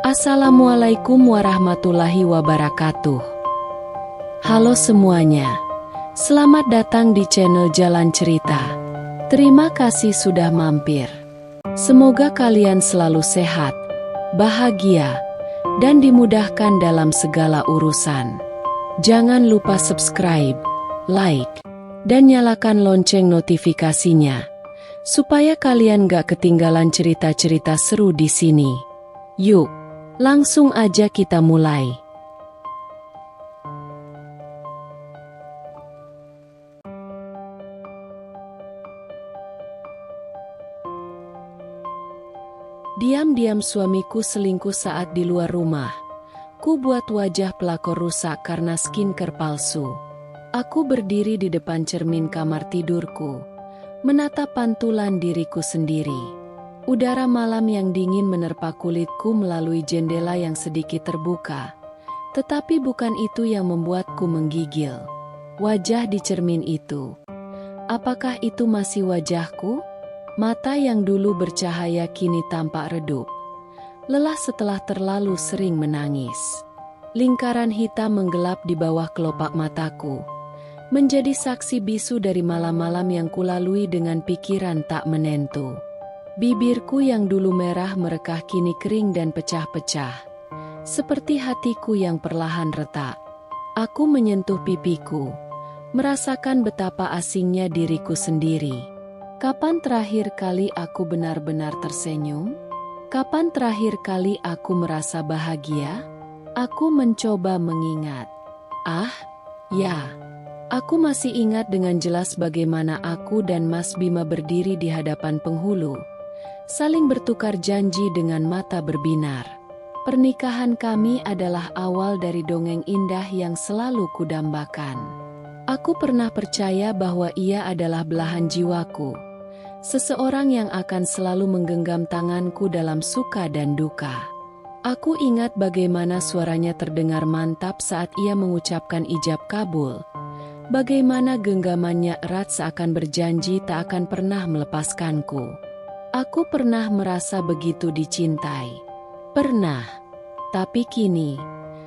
Assalamualaikum warahmatullahi wabarakatuh. Halo semuanya, selamat datang di channel Jalan Cerita. Terima kasih sudah mampir. Semoga kalian selalu sehat, bahagia, dan dimudahkan dalam segala urusan. Jangan lupa subscribe, like, dan nyalakan lonceng notifikasinya, supaya kalian gak ketinggalan cerita-cerita seru di sini. Yuk, langsung aja kita mulai. Diam-diam suamiku selingkuh saat di luar rumah. Ku buat wajah pelakor rusak karena skincare palsu. Aku berdiri di depan cermin kamar tidurku, menatap pantulan diriku sendiri. Udara malam yang dingin menerpa kulitku melalui jendela yang sedikit terbuka. Tetapi bukan itu yang membuatku menggigil. Wajah di cermin itu. Apakah itu masih wajahku? Mata yang dulu bercahaya kini tampak redup. Lelah setelah terlalu sering menangis. Lingkaran hitam menggelap di bawah kelopak mataku. Menjadi saksi bisu dari malam-malam yang kulalui dengan pikiran tak menentu. Bibirku yang dulu merah merekah kini kering dan pecah-pecah. Seperti hatiku yang perlahan retak. Aku menyentuh pipiku, merasakan betapa asingnya diriku sendiri. Kapan terakhir kali aku benar-benar tersenyum? Kapan terakhir kali aku merasa bahagia? Aku mencoba mengingat. Ya. Aku masih ingat dengan jelas bagaimana aku dan Mas Bima berdiri di hadapan penghulu. Saling bertukar janji dengan mata berbinar. Pernikahan kami adalah awal dari dongeng indah yang selalu kudambakan. Aku pernah percaya bahwa ia adalah belahan jiwaku. Seseorang yang akan selalu menggenggam tanganku dalam suka dan duka. Aku ingat bagaimana suaranya terdengar mantap saat ia mengucapkan ijab kabul. Bagaimana genggamannya erat seakan berjanji tak akan pernah melepaskanku. Aku pernah merasa begitu dicintai. Pernah. Tapi kini,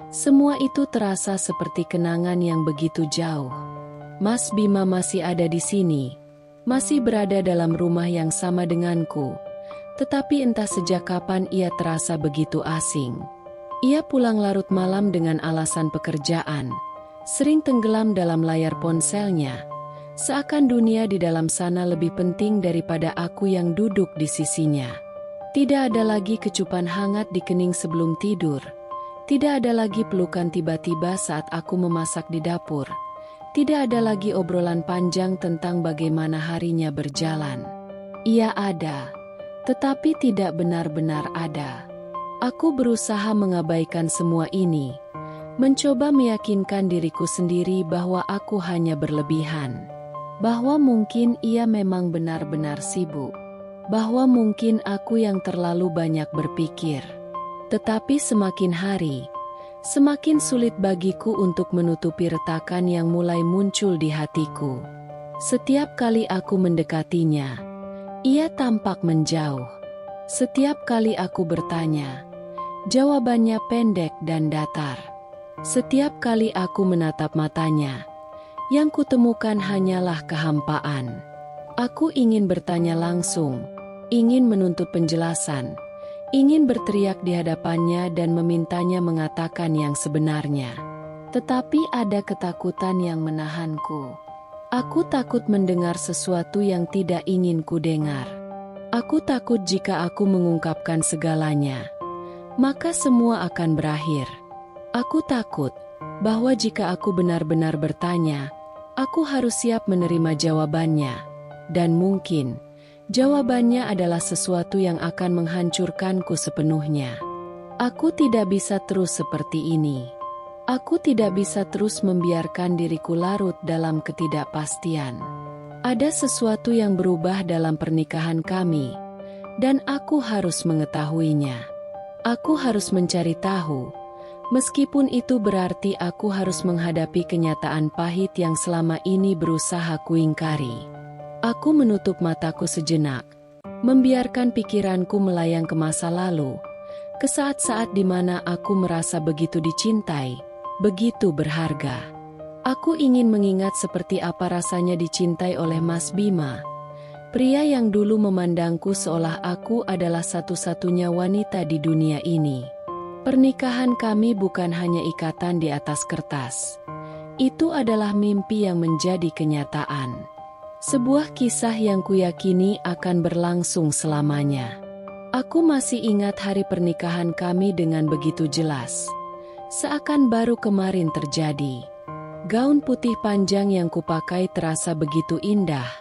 semua itu terasa seperti kenangan yang begitu jauh. Mas Bima masih ada di sini. Masih berada dalam rumah yang sama denganku. Tetapi entah sejak kapan ia terasa begitu asing. Ia pulang larut malam dengan alasan pekerjaan. Sering tenggelam dalam layar ponselnya. Seakan dunia di dalam sana lebih penting daripada aku yang duduk di sisinya. Tidak ada lagi kecupan hangat di kening sebelum tidur. Tidak ada lagi pelukan tiba-tiba saat aku memasak di dapur. Tidak ada lagi obrolan panjang tentang bagaimana harinya berjalan. Ia ada, tetapi tidak benar-benar ada. Aku berusaha mengabaikan semua ini. Mencoba meyakinkan diriku sendiri bahwa aku hanya berlebihan. Bahwa mungkin ia memang benar-benar sibuk. Bahwa mungkin aku yang terlalu banyak berpikir. Tetapi semakin hari, semakin sulit bagiku untuk menutupi retakan yang mulai muncul di hatiku. Setiap kali aku mendekatinya, ia tampak menjauh. Setiap kali aku bertanya, jawabannya pendek dan datar. Setiap kali aku menatap matanya, yang kutemukan hanyalah kehampaan. Aku ingin bertanya langsung, ingin menuntut penjelasan, ingin berteriak di hadapannya dan memintanya mengatakan yang sebenarnya. Tetapi ada ketakutan yang menahanku. Aku takut mendengar sesuatu yang tidak ingin ku dengar. Aku takut jika aku mengungkapkan segalanya, maka semua akan berakhir. Aku takut bahwa jika aku benar-benar bertanya, aku harus siap menerima jawabannya. Dan mungkin, jawabannya adalah sesuatu yang akan menghancurkanku sepenuhnya. Aku tidak bisa terus seperti ini. Aku tidak bisa terus membiarkan diriku larut dalam ketidakpastian. Ada sesuatu yang berubah dalam pernikahan kami, dan aku harus mengetahuinya. Aku harus mencari tahu. Meskipun itu berarti aku harus menghadapi kenyataan pahit yang selama ini berusaha kuingkari. Aku menutup mataku sejenak, membiarkan pikiranku melayang ke masa lalu, ke saat-saat di mana aku merasa begitu dicintai, begitu berharga. Aku ingin mengingat seperti apa rasanya dicintai oleh Mas Bima, pria yang dulu memandangku seolah aku adalah satu-satunya wanita di dunia ini. Pernikahan kami bukan hanya ikatan di atas kertas. Itu adalah mimpi yang menjadi kenyataan. Sebuah kisah yang kuyakini akan berlangsung selamanya. Aku masih ingat hari pernikahan kami dengan begitu jelas. Seakan baru kemarin terjadi. Gaun putih panjang yang kupakai terasa begitu indah.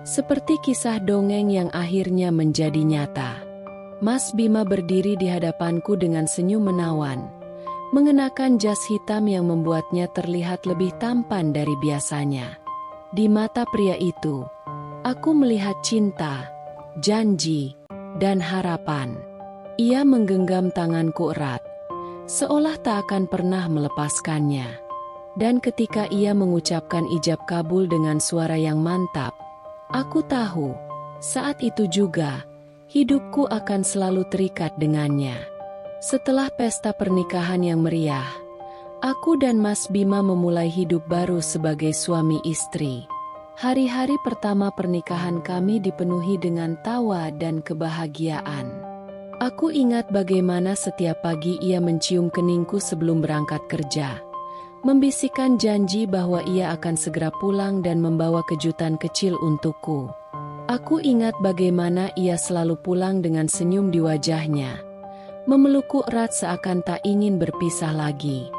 Seperti kisah dongeng yang akhirnya menjadi nyata. Mas Bima berdiri di hadapanku dengan senyum menawan. Mengenakan jas hitam yang membuatnya terlihat lebih tampan dari biasanya. Di mata pria itu, aku melihat cinta, janji, dan harapan. Ia menggenggam tanganku erat, seolah tak akan pernah melepaskannya. Dan ketika ia mengucapkan ijab kabul dengan suara yang mantap, aku tahu, saat itu juga, hidupku akan selalu terikat dengannya. Setelah pesta pernikahan yang meriah, aku dan Mas Bima memulai hidup baru sebagai suami istri. Hari-hari pertama pernikahan kami dipenuhi dengan tawa dan kebahagiaan. Aku ingat bagaimana setiap pagi ia mencium keningku sebelum berangkat kerja, membisikkan janji bahwa ia akan segera pulang dan membawa kejutan kecil untukku. Aku ingat bagaimana ia selalu pulang dengan senyum di wajahnya, memelukku erat seakan tak ingin berpisah lagi.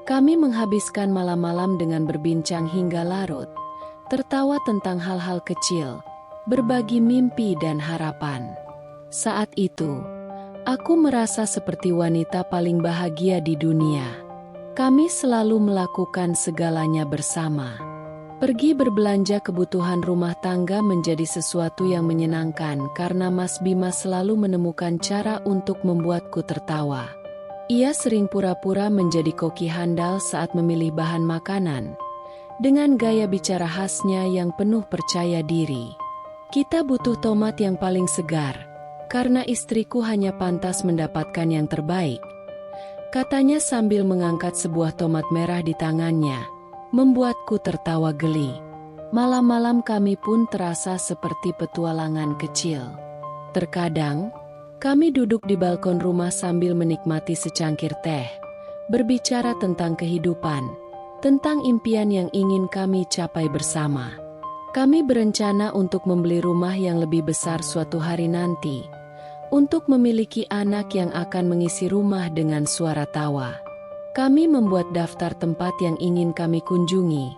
Kami menghabiskan malam-malam dengan berbincang hingga larut, tertawa tentang hal-hal kecil, berbagi mimpi dan harapan. Saat itu, aku merasa seperti wanita paling bahagia di dunia. Kami selalu melakukan segalanya bersama. Pergi berbelanja kebutuhan rumah tangga menjadi sesuatu yang menyenangkan karena Mas Bima selalu menemukan cara untuk membuatku tertawa. Ia sering pura-pura menjadi koki handal saat memilih bahan makanan, dengan gaya bicara khasnya yang penuh percaya diri. Kita butuh tomat yang paling segar, karena istriku hanya pantas mendapatkan yang terbaik, katanya sambil mengangkat sebuah tomat merah di tangannya, membuatku tertawa geli. Malam-malam kami pun terasa seperti petualangan kecil. Terkadang, kami duduk di balkon rumah sambil menikmati secangkir teh, berbicara tentang kehidupan, tentang impian yang ingin kami capai bersama. Kami berencana untuk membeli rumah yang lebih besar suatu hari nanti, untuk memiliki anak yang akan mengisi rumah dengan suara tawa. Kami membuat daftar tempat yang ingin kami kunjungi,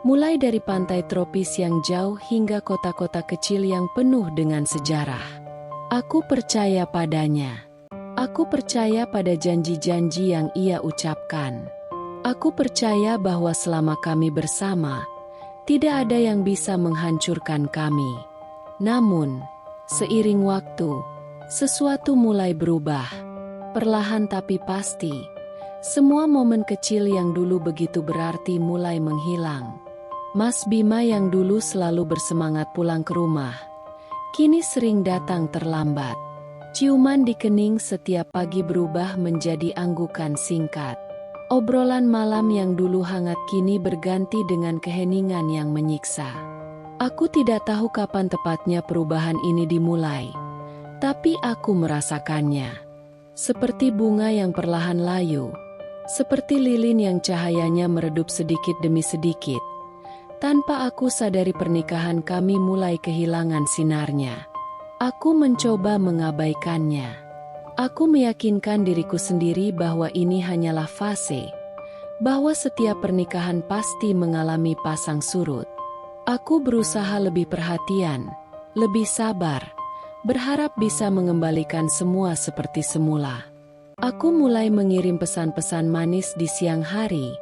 mulai dari pantai tropis yang jauh hingga kota-kota kecil yang penuh dengan sejarah. Aku percaya padanya. Aku percaya pada janji-janji yang ia ucapkan. Aku percaya bahwa selama kami bersama, tidak ada yang bisa menghancurkan kami. Namun, seiring waktu, sesuatu mulai berubah. Perlahan tapi pasti, semua momen kecil yang dulu begitu berarti mulai menghilang. Mas Bima yang dulu selalu bersemangat pulang ke rumah, kini sering datang terlambat. Ciuman di kening setiap pagi berubah menjadi anggukan singkat. Obrolan malam yang dulu hangat kini berganti dengan keheningan yang menyiksa. Aku tidak tahu kapan tepatnya perubahan ini dimulai, tapi aku merasakannya. Seperti bunga yang perlahan layu, seperti lilin yang cahayanya meredup sedikit demi sedikit. Tanpa aku sadari pernikahan kami mulai kehilangan sinarnya. Aku mencoba mengabaikannya. Aku meyakinkan diriku sendiri bahwa ini hanyalah fase, bahwa setiap pernikahan pasti mengalami pasang surut. Aku berusaha lebih perhatian, lebih sabar, berharap bisa mengembalikan semua seperti semula. Aku mulai mengirim pesan-pesan manis di siang hari,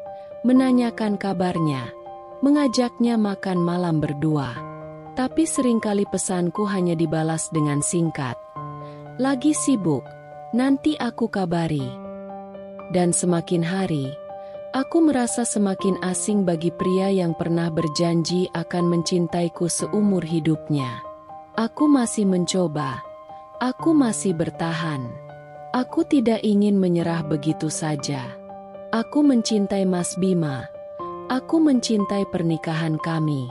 menanyakan kabarnya, mengajaknya makan malam berdua. Tapi seringkali pesanku hanya dibalas dengan singkat. Lagi sibuk, nanti aku kabari. Dan semakin hari, aku merasa semakin asing bagi pria yang pernah berjanji akan mencintaiku seumur hidupnya. Aku masih mencoba, aku masih bertahan. Aku tidak ingin menyerah begitu saja. Aku mencintai Mas Bima. Aku mencintai pernikahan kami.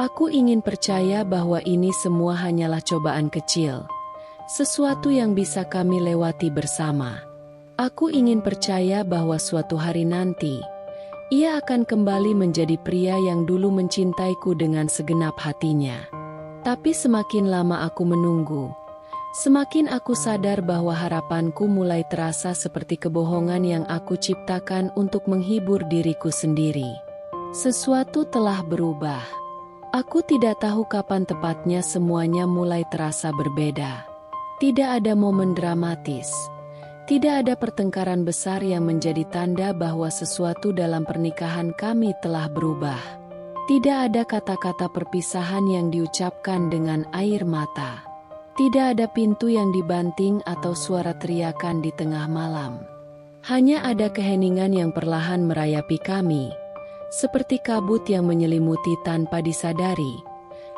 Aku ingin percaya bahwa ini semua hanyalah cobaan kecil, sesuatu yang bisa kami lewati bersama. Aku ingin percaya bahwa suatu hari nanti, ia akan kembali menjadi pria yang dulu mencintaiku dengan segenap hatinya. Tapi semakin lama aku menunggu, semakin aku sadar bahwa harapanku mulai terasa seperti kebohongan yang aku ciptakan untuk menghibur diriku sendiri. Sesuatu telah berubah. Aku tidak tahu kapan tepatnya semuanya mulai terasa berbeda. Tidak ada momen dramatis. Tidak ada pertengkaran besar yang menjadi tanda bahwa sesuatu dalam pernikahan kami telah berubah. Tidak ada kata-kata perpisahan yang diucapkan dengan air mata. Tidak ada pintu yang dibanting atau suara teriakan di tengah malam. Hanya ada keheningan yang perlahan merayapi kami, seperti kabut yang menyelimuti tanpa disadari,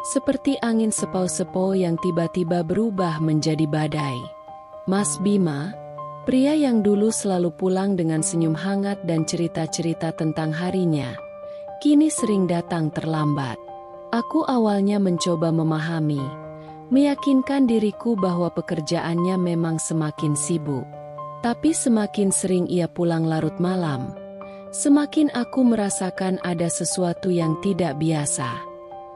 seperti angin sepau-sepau yang tiba-tiba berubah menjadi badai. Mas Bima, pria yang dulu selalu pulang dengan senyum hangat dan cerita-cerita tentang harinya, kini sering datang terlambat. Aku awalnya mencoba memahami, meyakinkan diriku bahwa pekerjaannya memang semakin sibuk. Tapi semakin sering ia pulang larut malam, semakin aku merasakan ada sesuatu yang tidak biasa.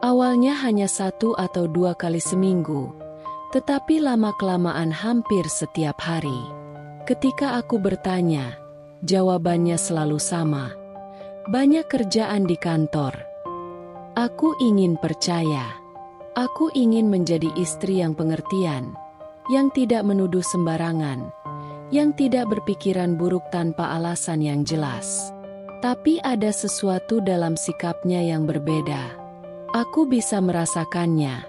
Awalnya hanya 1 atau 2 kali seminggu, tetapi lama-kelamaan hampir setiap hari. Ketika aku bertanya, jawabannya selalu sama. Banyak kerjaan di kantor. Aku ingin percaya. Aku ingin menjadi istri yang pengertian, yang tidak menuduh sembarangan, yang tidak berpikiran buruk tanpa alasan yang jelas. Tapi ada sesuatu dalam sikapnya yang berbeda. Aku bisa merasakannya,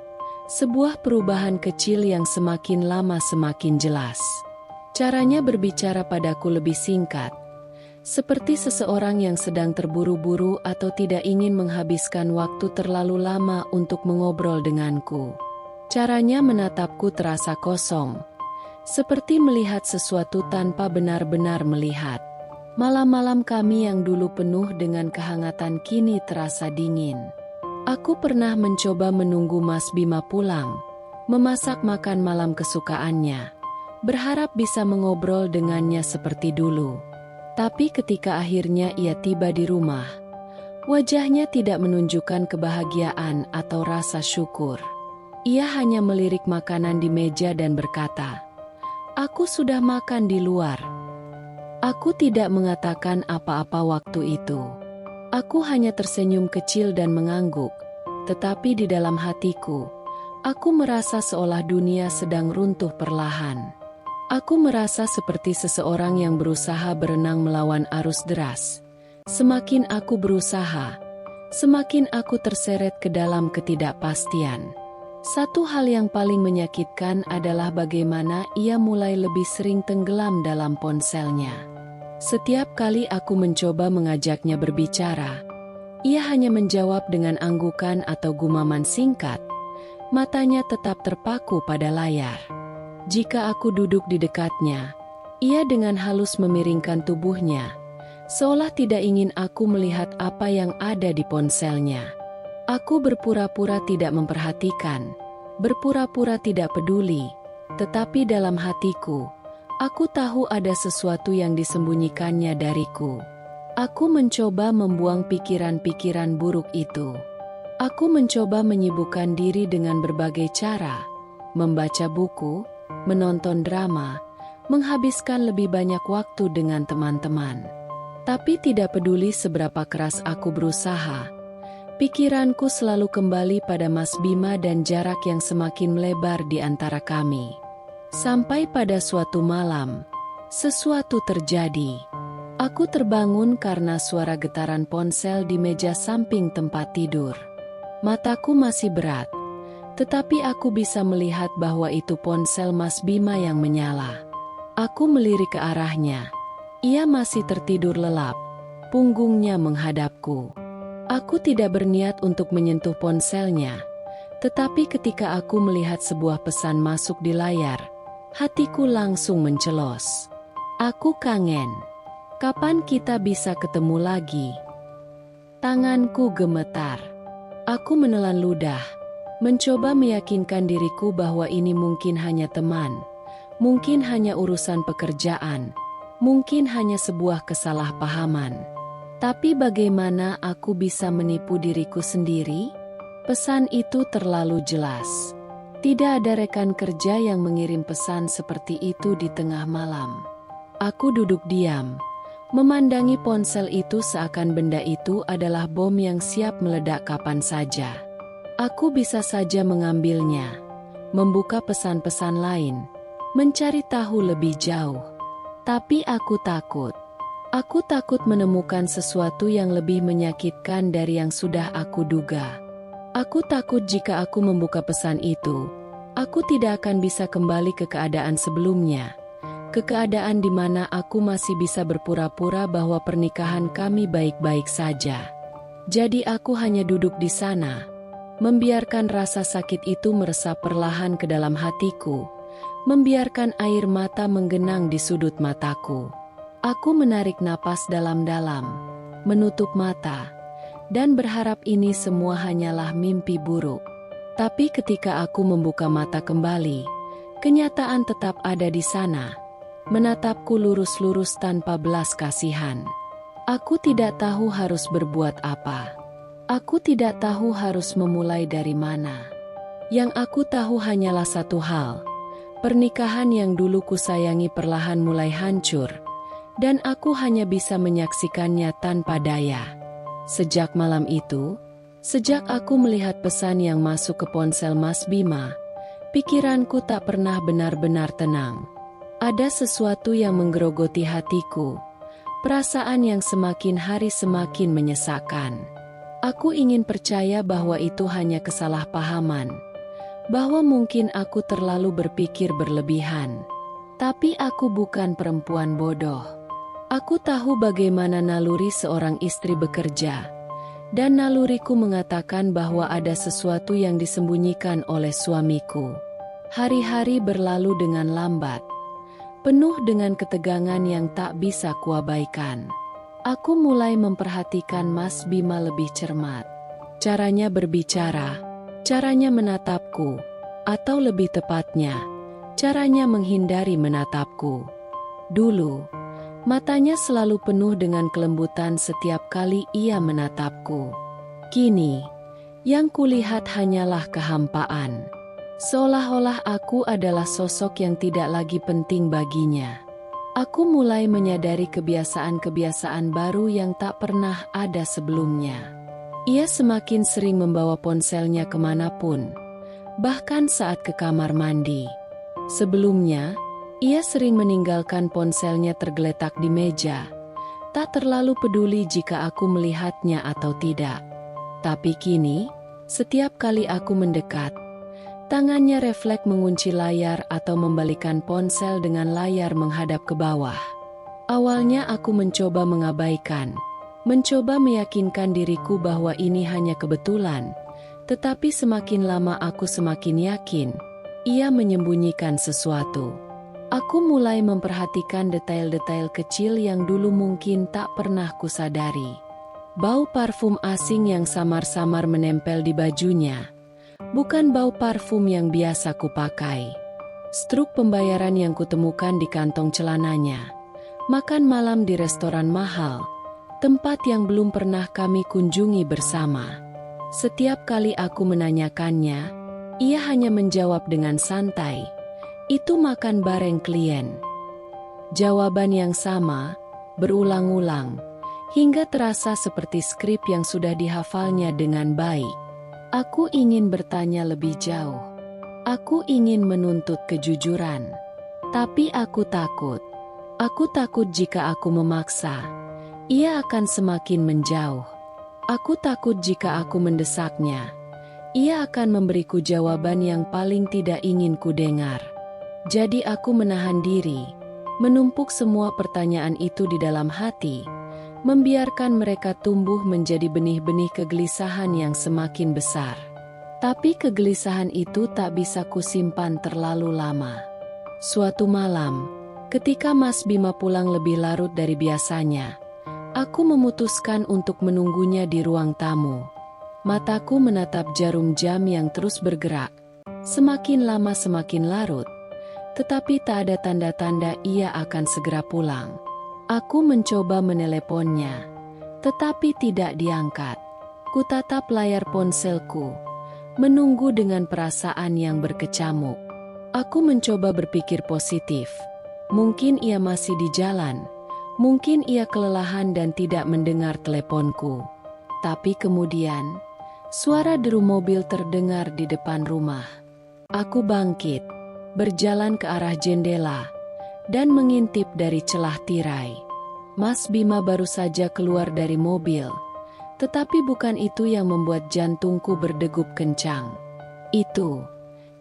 sebuah perubahan kecil yang semakin lama semakin jelas. Caranya berbicara padaku lebih singkat, seperti seseorang yang sedang terburu-buru atau tidak ingin menghabiskan waktu terlalu lama untuk mengobrol denganku. Caranya menatapku terasa kosong, seperti melihat sesuatu tanpa benar-benar melihat. Malam-malam kami yang dulu penuh dengan kehangatan kini terasa dingin. Aku pernah mencoba menunggu Mas Bima pulang, memasak makan malam kesukaannya, berharap bisa mengobrol dengannya seperti dulu. Tapi ketika akhirnya ia tiba di rumah, wajahnya tidak menunjukkan kebahagiaan atau rasa syukur. Ia hanya melirik makanan di meja dan berkata, "Aku sudah makan di luar." Aku tidak mengatakan apa-apa waktu itu. Aku hanya tersenyum kecil dan mengangguk, tetapi di dalam hatiku, aku merasa seolah dunia sedang runtuh perlahan. Aku merasa seperti seseorang yang berusaha berenang melawan arus deras. Semakin aku berusaha, semakin aku terseret ke dalam ketidakpastian. Satu hal yang paling menyakitkan adalah bagaimana ia mulai lebih sering tenggelam dalam ponselnya. Setiap kali aku mencoba mengajaknya berbicara, ia hanya menjawab dengan anggukan atau gumaman singkat. Matanya tetap terpaku pada layar. Jika aku duduk di dekatnya, ia dengan halus memiringkan tubuhnya, seolah tidak ingin aku melihat apa yang ada di ponselnya. Aku berpura-pura tidak memperhatikan, berpura-pura tidak peduli, tetapi dalam hatiku, aku tahu ada sesuatu yang disembunyikannya dariku. Aku mencoba membuang pikiran-pikiran buruk itu. Aku mencoba menyibukkan diri dengan berbagai cara, membaca buku, menonton drama, menghabiskan lebih banyak waktu dengan teman-teman. Tapi tidak peduli seberapa keras aku berusaha, pikiranku selalu kembali pada Mas Bima dan jarak yang semakin melebar di antara kami. Sampai pada suatu malam, sesuatu terjadi. Aku terbangun karena suara getaran ponsel di meja samping tempat tidur. Mataku masih berat, tetapi aku bisa melihat bahwa itu ponsel Mas Bima yang menyala. Aku melirik ke arahnya. Ia masih tertidur lelap, punggungnya menghadapku. Aku tidak berniat untuk menyentuh ponselnya, tetapi ketika aku melihat sebuah pesan masuk di layar, Hatiku langsung mencelos. Aku kangen. Kapan kita bisa ketemu lagi? Tanganku gemetar. Aku menelan ludah, mencoba meyakinkan diriku bahwa ini mungkin hanya teman, mungkin hanya urusan pekerjaan, mungkin hanya sebuah kesalahpahaman. Tapi bagaimana aku bisa menipu diriku sendiri? Pesan itu terlalu jelas. Tidak ada rekan kerja yang mengirim pesan seperti itu di tengah malam. Aku duduk diam, memandangi ponsel itu seakan benda itu adalah bom yang siap meledak kapan saja. Aku bisa saja mengambilnya, membuka pesan-pesan lain, mencari tahu lebih jauh. Tapi aku takut. Aku takut menemukan sesuatu yang lebih menyakitkan dari yang sudah aku duga. Aku takut jika aku membuka pesan itu, aku tidak akan bisa kembali ke keadaan sebelumnya. Ke keadaan di mana aku masih bisa berpura-pura bahwa pernikahan kami baik-baik saja. Jadi aku hanya duduk di sana, membiarkan rasa sakit itu meresap perlahan ke dalam hatiku, membiarkan air mata menggenang di sudut mataku. Aku menarik napas dalam-dalam, menutup mata, dan berharap ini semua hanyalah mimpi buruk. Tapi ketika aku membuka mata kembali, kenyataan tetap ada di sana, menatapku lurus-lurus tanpa belas kasihan. Aku tidak tahu harus berbuat apa. Aku tidak tahu harus memulai dari mana. Yang aku tahu hanyalah satu hal. Pernikahan yang dulu kusayangi perlahan mulai hancur, dan aku hanya bisa menyaksikannya tanpa daya. Sejak malam itu, sejak aku melihat pesan yang masuk ke ponsel Mas Bima, pikiranku tak pernah benar-benar tenang. Ada sesuatu yang menggerogoti hatiku, perasaan yang semakin hari semakin menyesakkan. Aku ingin percaya bahwa itu hanya kesalahpahaman, bahwa mungkin aku terlalu berpikir berlebihan. Tapi aku bukan perempuan bodoh. Aku tahu bagaimana naluri seorang istri bekerja, dan naluriku mengatakan bahwa ada sesuatu yang disembunyikan oleh suamiku. Hari-hari berlalu dengan lambat, penuh dengan ketegangan yang tak bisa kuabaikan. Aku mulai memperhatikan Mas Bima lebih cermat. Caranya berbicara, caranya menatapku, atau lebih tepatnya, caranya menghindari menatapku. Dulu, matanya selalu penuh dengan kelembutan setiap kali ia menatapku. Kini, yang kulihat hanyalah kehampaan. Seolah-olah aku adalah sosok yang tidak lagi penting baginya. Aku mulai menyadari kebiasaan-kebiasaan baru yang tak pernah ada sebelumnya. Ia semakin sering membawa ponselnya kemanapun, bahkan saat ke kamar mandi. Sebelumnya, ia sering meninggalkan ponselnya tergeletak di meja, tak terlalu peduli jika aku melihatnya atau tidak. Tapi kini, setiap kali aku mendekat, tangannya refleks mengunci layar atau membalikan ponsel dengan layar menghadap ke bawah. Awalnya aku mencoba mengabaikan, mencoba meyakinkan diriku bahwa ini hanya kebetulan, tetapi semakin lama aku semakin yakin, ia menyembunyikan sesuatu. Aku mulai memperhatikan detail-detail kecil yang dulu mungkin tak pernah kusadari. Bau parfum asing yang samar-samar menempel di bajunya, bukan bau parfum yang biasa kupakai. Struk pembayaran yang kutemukan di kantong celananya. Makan malam di restoran mahal, tempat yang belum pernah kami kunjungi bersama. Setiap kali aku menanyakannya, ia hanya menjawab dengan santai, "Itu makan bareng klien." Jawaban yang sama, berulang-ulang, hingga terasa seperti skrip yang sudah dihafalnya dengan baik. Aku ingin bertanya lebih jauh. Aku ingin menuntut kejujuran. Tapi aku takut. Aku takut jika aku memaksa, ia akan semakin menjauh. Aku takut jika aku mendesaknya, ia akan memberiku jawaban yang paling tidak ingin kudengar. Jadi aku menahan diri, menumpuk semua pertanyaan itu di dalam hati, membiarkan mereka tumbuh menjadi benih-benih kegelisahan yang semakin besar. Tapi kegelisahan itu tak bisa kusimpan terlalu lama. Suatu malam, ketika Mas Bima pulang lebih larut dari biasanya, aku memutuskan untuk menunggunya di ruang tamu. Mataku menatap jarum jam yang terus bergerak. Semakin lama semakin larut, tetapi tak ada tanda-tanda ia akan segera pulang. Aku mencoba meneleponnya, tetapi tidak diangkat. Kutatap layar ponselku, menunggu dengan perasaan yang berkecamuk. Aku mencoba berpikir positif. Mungkin ia masih di jalan, mungkin ia kelelahan dan tidak mendengar teleponku. Tapi kemudian, suara deru mobil terdengar di depan rumah. Aku bangkit, berjalan ke arah jendela, dan mengintip dari celah tirai. Mas Bima baru saja keluar dari mobil, tetapi bukan itu yang membuat jantungku berdegup kencang.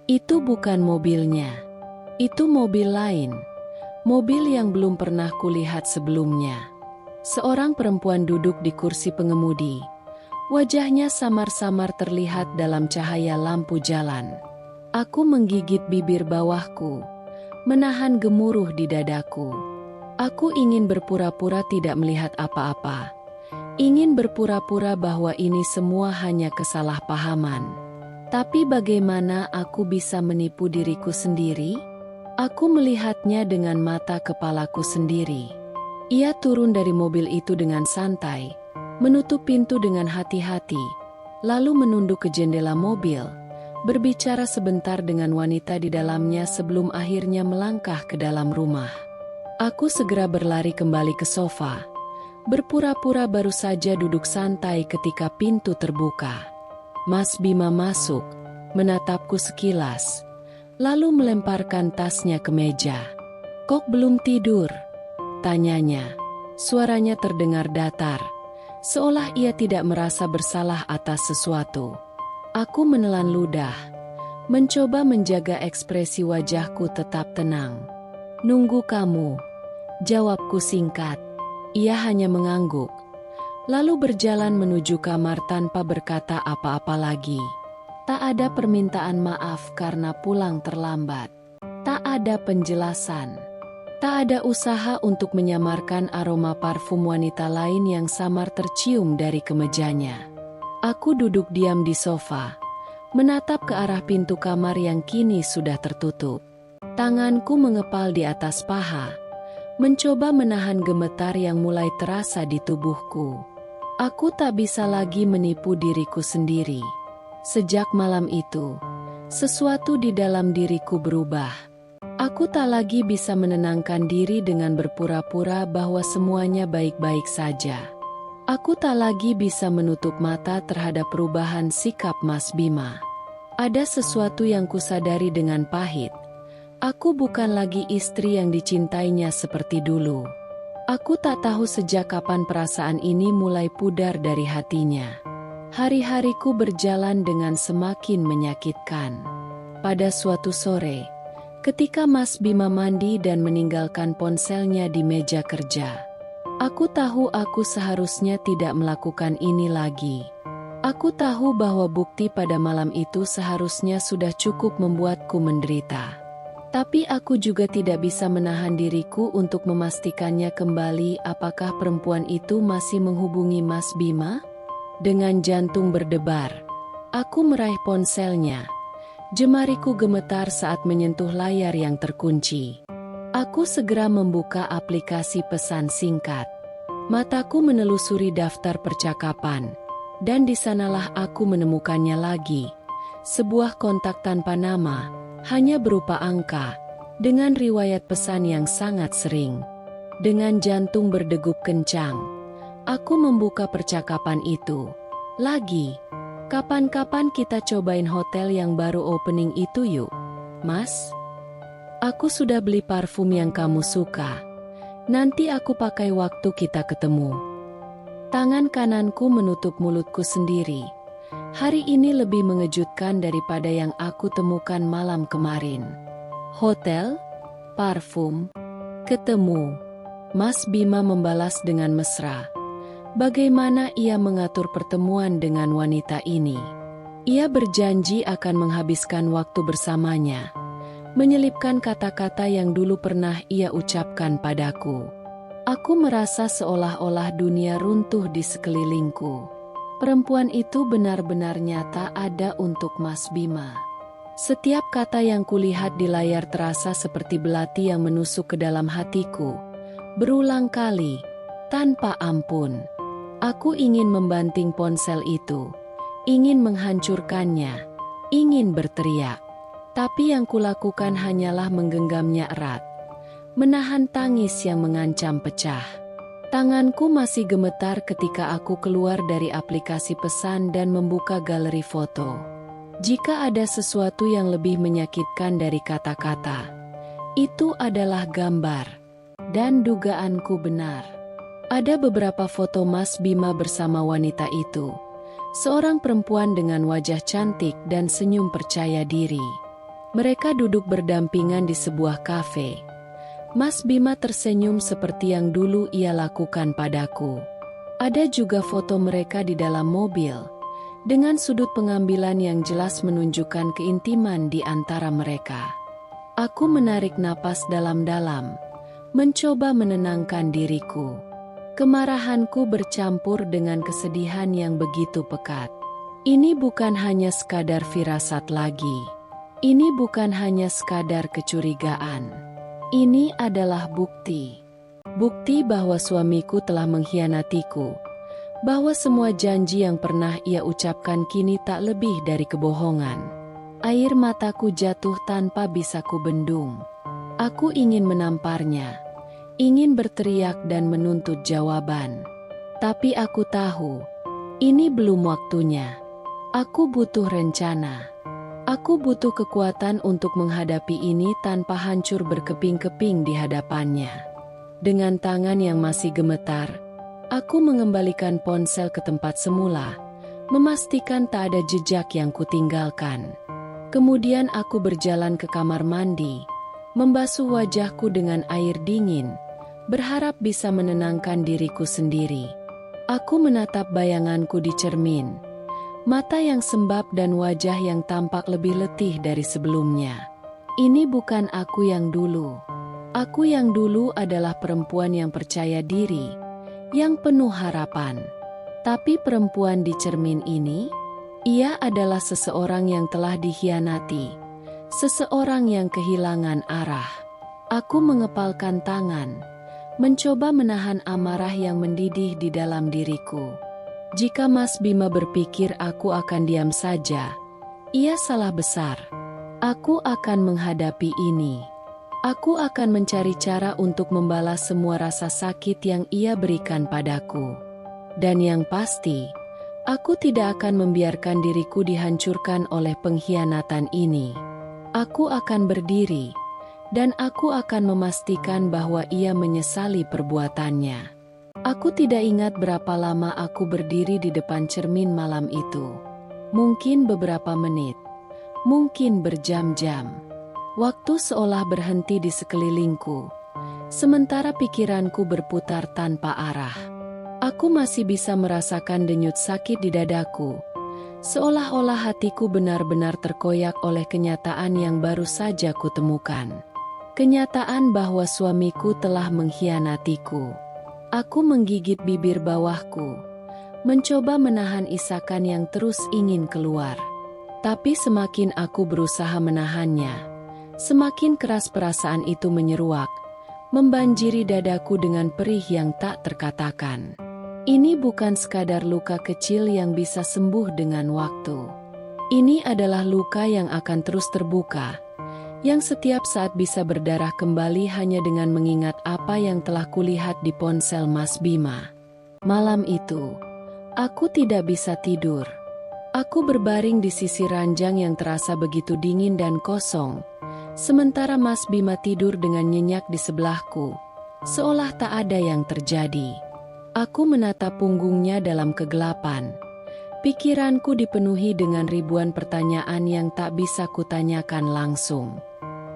Itu bukan mobilnya. Itu mobil lain. Mobil yang belum pernah kulihat sebelumnya. Seorang perempuan duduk di kursi pengemudi. Wajahnya samar-samar terlihat dalam cahaya lampu jalan. Aku menggigit bibir bawahku, menahan gemuruh di dadaku. Aku ingin berpura-pura tidak melihat apa-apa. Ingin berpura-pura bahwa ini semua hanya kesalahpahaman. Tapi bagaimana aku bisa menipu diriku sendiri? Aku melihatnya dengan mata kepalaku sendiri. Ia turun dari mobil itu dengan santai, menutup pintu dengan hati-hati, lalu menunduk ke jendela mobil, berbicara sebentar dengan wanita di dalamnya sebelum akhirnya melangkah ke dalam rumah. Aku segera berlari kembali ke sofa, berpura-pura baru saja duduk santai ketika pintu terbuka. Mas Bima masuk, menatapku sekilas, lalu melemparkan tasnya ke meja. "Kok belum tidur?" tanyanya. Suaranya terdengar datar, seolah ia tidak merasa bersalah atas sesuatu. Aku menelan ludah, mencoba menjaga ekspresi wajahku tetap tenang. "Nunggu kamu," jawabku singkat. Ia hanya mengangguk, lalu berjalan menuju kamar tanpa berkata apa-apa lagi. Tak ada permintaan maaf karena pulang terlambat. Tak ada penjelasan. Tak ada usaha untuk menyamarkan aroma parfum wanita lain yang samar tercium dari kemejanya. Aku duduk diam di sofa, menatap ke arah pintu kamar yang kini sudah tertutup. Tanganku mengepal di atas paha, mencoba menahan gemetar yang mulai terasa di tubuhku. Aku tak bisa lagi menipu diriku sendiri. Sejak malam itu, sesuatu di dalam diriku berubah. Aku tak lagi bisa menenangkan diri dengan berpura-pura bahwa semuanya baik-baik saja. Aku tak lagi bisa menutup mata terhadap perubahan sikap Mas Bima. Ada sesuatu yang kusadari dengan pahit. Aku bukan lagi istri yang dicintainya seperti dulu. Aku tak tahu sejak kapan perasaan ini mulai pudar dari hatinya. Hari-hariku berjalan dengan semakin menyakitkan. Pada suatu sore, ketika Mas Bima mandi dan meninggalkan ponselnya di meja kerja, aku tahu aku seharusnya tidak melakukan ini lagi. Aku tahu bahwa bukti pada malam itu seharusnya sudah cukup membuatku menderita. Tapi aku juga tidak bisa menahan diriku untuk memastikannya kembali apakah perempuan itu masih menghubungi Mas Bima. Dengan jantung berdebar, aku meraih ponselnya. Jemariku gemetar saat menyentuh layar yang terkunci. Aku segera membuka aplikasi pesan singkat. Mataku menelusuri daftar percakapan, dan di sanalah aku menemukannya lagi. Sebuah kontak tanpa nama, hanya berupa angka, dengan riwayat pesan yang sangat sering. Dengan jantung berdegup kencang, aku membuka percakapan itu. "Lagi, kapan-kapan kita cobain hotel yang baru opening itu yuk, Mas? Aku sudah beli parfum yang kamu suka. Nanti aku pakai waktu kita ketemu." Tangan kananku menutup mulutku sendiri. Hari ini lebih mengejutkan daripada yang aku temukan malam kemarin. Hotel, parfum, ketemu. Mas Bima membalas dengan mesra. Bagaimana ia mengatur pertemuan dengan wanita ini? Ia berjanji akan menghabiskan waktu bersamanya. menyelipkan kata-kata yang dulu pernah ia ucapkan padaku. Aku merasa seolah-olah dunia runtuh di sekelilingku. Perempuan itu benar-benar nyata ada untuk Mas Bima. Setiap kata yang kulihat di layar terasa seperti belati yang menusuk ke dalam hatiku. Berulang kali, tanpa ampun. Aku ingin membanting ponsel itu, ingin menghancurkannya, ingin berteriak. Tapi yang kulakukan hanyalah menggenggamnya erat, menahan tangis yang mengancam pecah. Tanganku masih gemetar ketika aku keluar dari aplikasi pesan dan membuka galeri foto. Jika ada sesuatu yang lebih menyakitkan dari kata-kata, itu adalah gambar. Dan dugaanku benar. Ada beberapa foto Mas Bima bersama wanita itu. Seorang perempuan dengan wajah cantik dan senyum percaya diri. Mereka duduk berdampingan di sebuah kafe. Mas Bima tersenyum seperti yang dulu ia lakukan padaku. Ada juga foto mereka di dalam mobil, dengan sudut pengambilan yang jelas menunjukkan keintiman di antara mereka. Aku menarik napas dalam-dalam, mencoba menenangkan diriku. Kemarahanku bercampur dengan kesedihan yang begitu pekat. Ini bukan hanya sekadar firasat lagi. Ini bukan hanya sekadar kecurigaan. Ini adalah bukti. Bukti bahwa suamiku telah mengkhianatiku. Bahwa semua janji yang pernah ia ucapkan kini tak lebih dari kebohongan. Air mataku jatuh tanpa bisa kubendung. Aku ingin menamparnya. Ingin berteriak dan menuntut jawaban. Tapi aku tahu, ini belum waktunya. Aku butuh rencana. Aku butuh kekuatan untuk menghadapi ini tanpa hancur berkeping-keping di hadapannya. Dengan tangan yang masih gemetar, aku mengembalikan ponsel ke tempat semula, memastikan tak ada jejak yang kutinggalkan. Kemudian aku berjalan ke kamar mandi, membasuh wajahku dengan air dingin, berharap bisa menenangkan diriku sendiri. Aku menatap bayanganku di cermin. Mata yang sembab dan wajah yang tampak lebih letih dari sebelumnya. Ini bukan aku yang dulu. Aku yang dulu adalah perempuan yang percaya diri, yang penuh harapan. Tapi perempuan di cermin ini, ia adalah seseorang yang telah dikhianati, seseorang yang kehilangan arah. Aku mengepalkan tangan, mencoba menahan amarah yang mendidih di dalam diriku. Jika Mas Bima berpikir aku akan diam saja, ia salah besar. Aku akan menghadapi ini. Aku akan mencari cara untuk membalas semua rasa sakit yang ia berikan padaku. Dan yang pasti, aku tidak akan membiarkan diriku dihancurkan oleh pengkhianatan ini. Aku akan berdiri, dan aku akan memastikan bahwa ia menyesali perbuatannya. Aku tidak ingat berapa lama aku berdiri di depan cermin malam itu. Mungkin beberapa menit, mungkin berjam-jam. Waktu seolah berhenti di sekelilingku, sementara pikiranku berputar tanpa arah. Aku masih bisa merasakan denyut sakit di dadaku, seolah-olah hatiku benar-benar terkoyak oleh kenyataan yang baru saja kutemukan. Kenyataan bahwa suamiku telah mengkhianatiku. Aku menggigit bibir bawahku, mencoba menahan isakan yang terus ingin keluar. Tapi semakin aku berusaha menahannya, semakin keras perasaan itu menyeruak, membanjiri dadaku dengan perih yang tak terkatakan. Ini bukan sekadar luka kecil yang bisa sembuh dengan waktu. Ini adalah luka yang akan terus terbuka, yang setiap saat bisa berdarah kembali hanya dengan mengingat apa yang telah kulihat di ponsel Mas Bima. Malam itu, aku tidak bisa tidur. Aku berbaring di sisi ranjang yang terasa begitu dingin dan kosong, sementara Mas Bima tidur dengan nyenyak di sebelahku, seolah tak ada yang terjadi. Aku menatap punggungnya dalam kegelapan. Pikiranku dipenuhi dengan ribuan pertanyaan yang tak bisa kutanyakan langsung.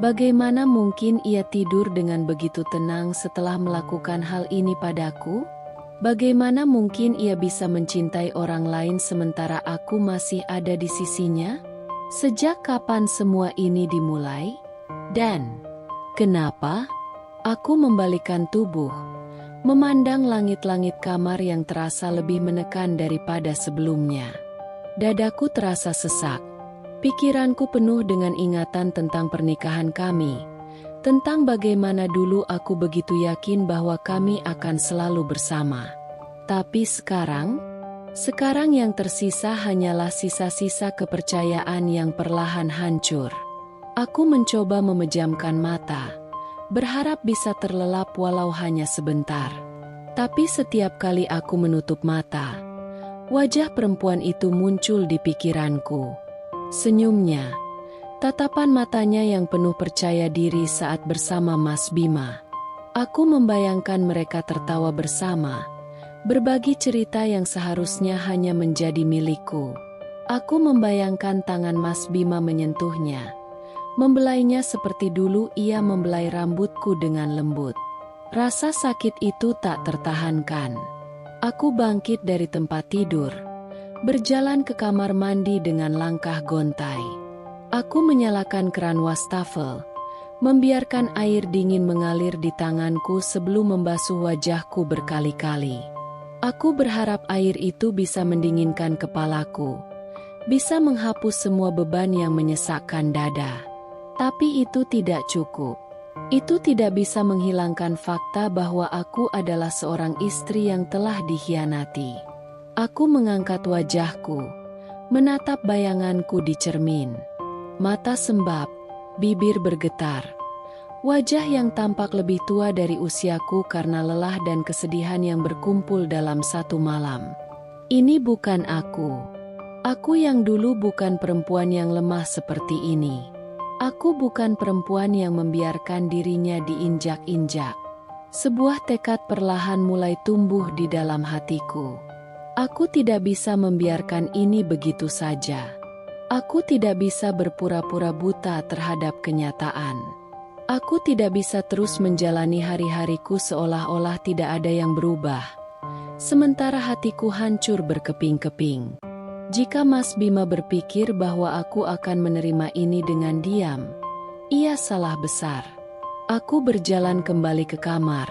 Bagaimana mungkin ia tidur dengan begitu tenang setelah melakukan hal ini padaku? Bagaimana mungkin ia bisa mencintai orang lain sementara aku masih ada di sisinya? Sejak kapan semua ini dimulai? Dan kenapa? Aku membalikkan tubuh, memandang langit-langit kamar yang terasa lebih menekan daripada sebelumnya. Dadaku terasa sesak. Pikiranku penuh dengan ingatan tentang pernikahan kami, tentang bagaimana dulu aku begitu yakin bahwa kami akan selalu bersama. Tapi sekarang yang tersisa hanyalah sisa-sisa kepercayaan yang perlahan hancur. Aku mencoba memejamkan mata, berharap bisa terlelap walau hanya sebentar. Tapi setiap kali aku menutup mata, wajah perempuan itu muncul di pikiranku. Senyumnya, tatapan matanya yang penuh percaya diri saat bersama Mas Bima. Aku membayangkan mereka tertawa bersama, berbagi cerita yang seharusnya hanya menjadi milikku. Aku membayangkan tangan Mas Bima menyentuhnya, membelainya seperti dulu ia membelai rambutku dengan lembut. Rasa sakit itu tak tertahankan. Aku bangkit dari tempat tidur, berjalan ke kamar mandi dengan langkah gontai. Aku menyalakan keran wastafel, membiarkan air dingin mengalir di tanganku sebelum membasuh wajahku berkali-kali. Aku berharap air itu bisa mendinginkan kepalaku, bisa menghapus semua beban yang menyesakkan dada. Tapi itu tidak cukup. Itu tidak bisa menghilangkan fakta bahwa aku adalah seorang istri yang telah dikhianati. Aku mengangkat wajahku, menatap bayanganku di cermin. Mata sembab, bibir bergetar. Wajah yang tampak lebih tua dari usiaku karena lelah dan kesedihan yang berkumpul dalam satu malam. Ini bukan aku. Aku yang dulu bukan perempuan yang lemah seperti ini. Aku bukan perempuan yang membiarkan dirinya diinjak-injak. Sebuah tekad perlahan mulai tumbuh di dalam hatiku. Aku tidak bisa membiarkan ini begitu saja. Aku tidak bisa berpura-pura buta terhadap kenyataan. Aku tidak bisa terus menjalani hari-hariku seolah-olah tidak ada yang berubah, sementara hatiku hancur berkeping-keping. Jika Mas Bima berpikir bahwa aku akan menerima ini dengan diam, ia salah besar. Aku berjalan kembali ke kamar,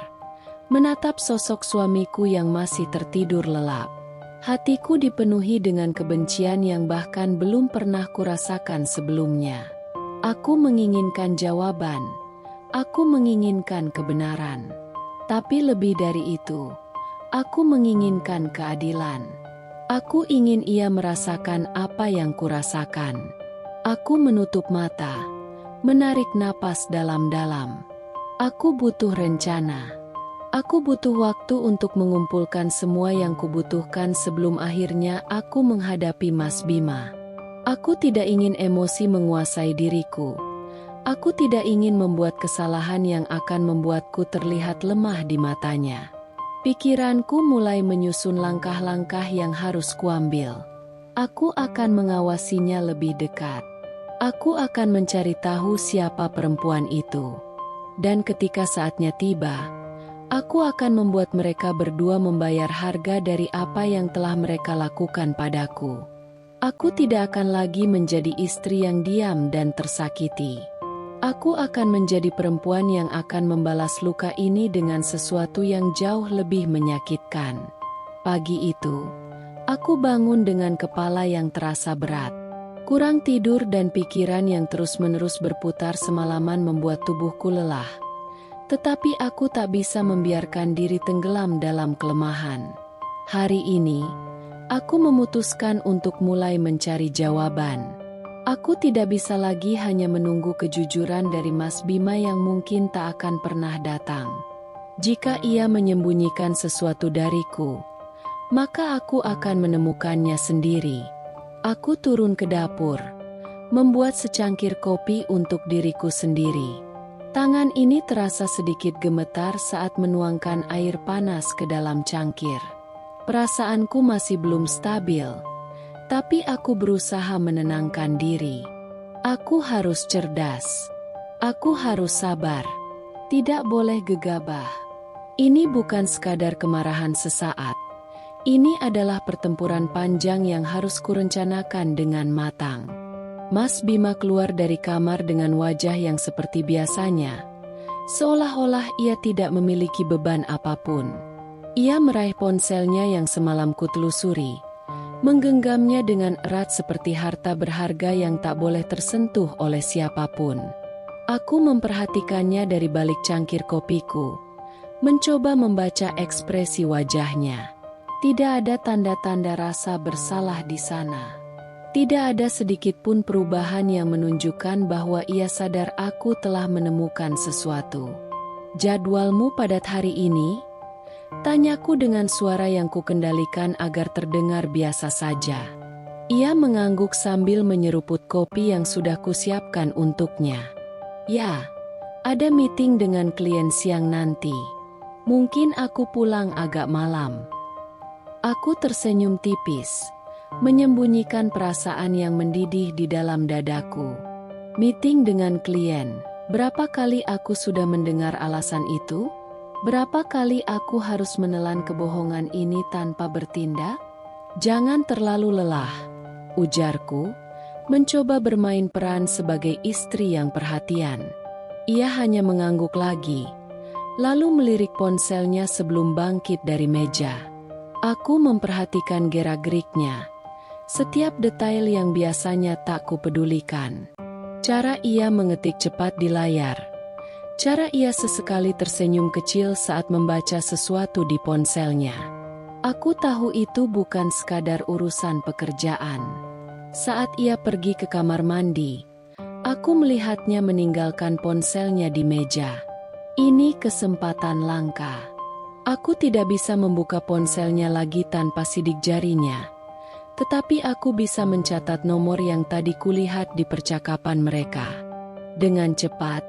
menatap sosok suamiku yang masih tertidur lelap. Hatiku dipenuhi dengan kebencian yang bahkan belum pernah kurasakan sebelumnya. Aku menginginkan jawaban. Aku menginginkan kebenaran. Tapi lebih dari itu, aku menginginkan keadilan. Aku ingin ia merasakan apa yang kurasakan. Aku menutup mata, menarik napas dalam-dalam. Aku butuh rencana. Aku butuh waktu untuk mengumpulkan semua yang kubutuhkan sebelum akhirnya aku menghadapi Mas Bima. Aku tidak ingin emosi menguasai diriku. Aku tidak ingin membuat kesalahan yang akan membuatku terlihat lemah di matanya. Pikiranku mulai menyusun langkah-langkah yang harus kuambil. Aku akan mengawasinya lebih dekat. Aku akan mencari tahu siapa perempuan itu. Dan ketika saatnya tiba, aku akan membuat mereka berdua membayar harga dari apa yang telah mereka lakukan padaku. Aku tidak akan lagi menjadi istri yang diam dan tersakiti. Aku akan menjadi perempuan yang akan membalas luka ini dengan sesuatu yang jauh lebih menyakitkan. Pagi itu, aku bangun dengan kepala yang terasa berat. Kurang tidur dan pikiran yang terus-menerus berputar semalaman membuat tubuhku lelah. Tetapi aku tak bisa membiarkan diri tenggelam dalam kelemahan. Hari ini, aku memutuskan untuk mulai mencari jawaban. Aku tidak bisa lagi hanya menunggu kejujuran dari Mas Bima yang mungkin tak akan pernah datang. Jika ia menyembunyikan sesuatu dariku, maka aku akan menemukannya sendiri. Aku turun ke dapur, membuat secangkir kopi untuk diriku sendiri. Tangan ini terasa sedikit gemetar saat menuangkan air panas ke dalam cangkir. Perasaanku masih belum stabil. Tapi aku berusaha menenangkan diri. Aku harus cerdas. Aku harus sabar. Tidak boleh gegabah. Ini bukan sekadar kemarahan sesaat. Ini adalah pertempuran panjang yang harus kurencanakan dengan matang. Mas Bima keluar dari kamar dengan wajah yang seperti biasanya, seolah-olah ia tidak memiliki beban apapun. Ia meraih ponselnya yang semalam kutelusuri, menggenggamnya dengan erat seperti harta berharga yang tak boleh tersentuh oleh siapapun. Aku memperhatikannya dari balik cangkir kopiku, mencoba membaca ekspresi wajahnya. Tidak ada tanda-tanda rasa bersalah di sana. Tidak ada sedikit pun perubahan yang menunjukkan bahwa ia sadar aku telah menemukan sesuatu. "Jadwalmu padat hari ini?" tanyaku dengan suara yang kukendalikan agar terdengar biasa saja. Ia mengangguk sambil menyeruput kopi yang sudah kusiapkan untuknya. "Ya, ada meeting dengan klien siang nanti. Mungkin aku pulang agak malam." Aku tersenyum tipis, menyembunyikan perasaan yang mendidih di dalam dadaku. Meeting dengan klien, berapa kali aku sudah mendengar alasan itu? Berapa kali aku harus menelan kebohongan ini tanpa bertindak? "Jangan terlalu lelah," ujarku, mencoba bermain peran sebagai istri yang perhatian. Ia hanya mengangguk lagi, lalu melirik ponselnya sebelum bangkit dari meja. Aku memperhatikan gerak-geriknya, setiap detail yang biasanya tak kupedulikan. Cara ia mengetik cepat di layar, cara ia sesekali tersenyum kecil saat membaca sesuatu di ponselnya. Aku tahu itu bukan sekadar urusan pekerjaan. Saat ia pergi ke kamar mandi, aku melihatnya meninggalkan ponselnya di meja. Ini kesempatan langka. Aku tidak bisa membuka ponselnya lagi tanpa sidik jarinya, tetapi aku bisa mencatat nomor yang tadi kulihat di percakapan mereka. Dengan cepat,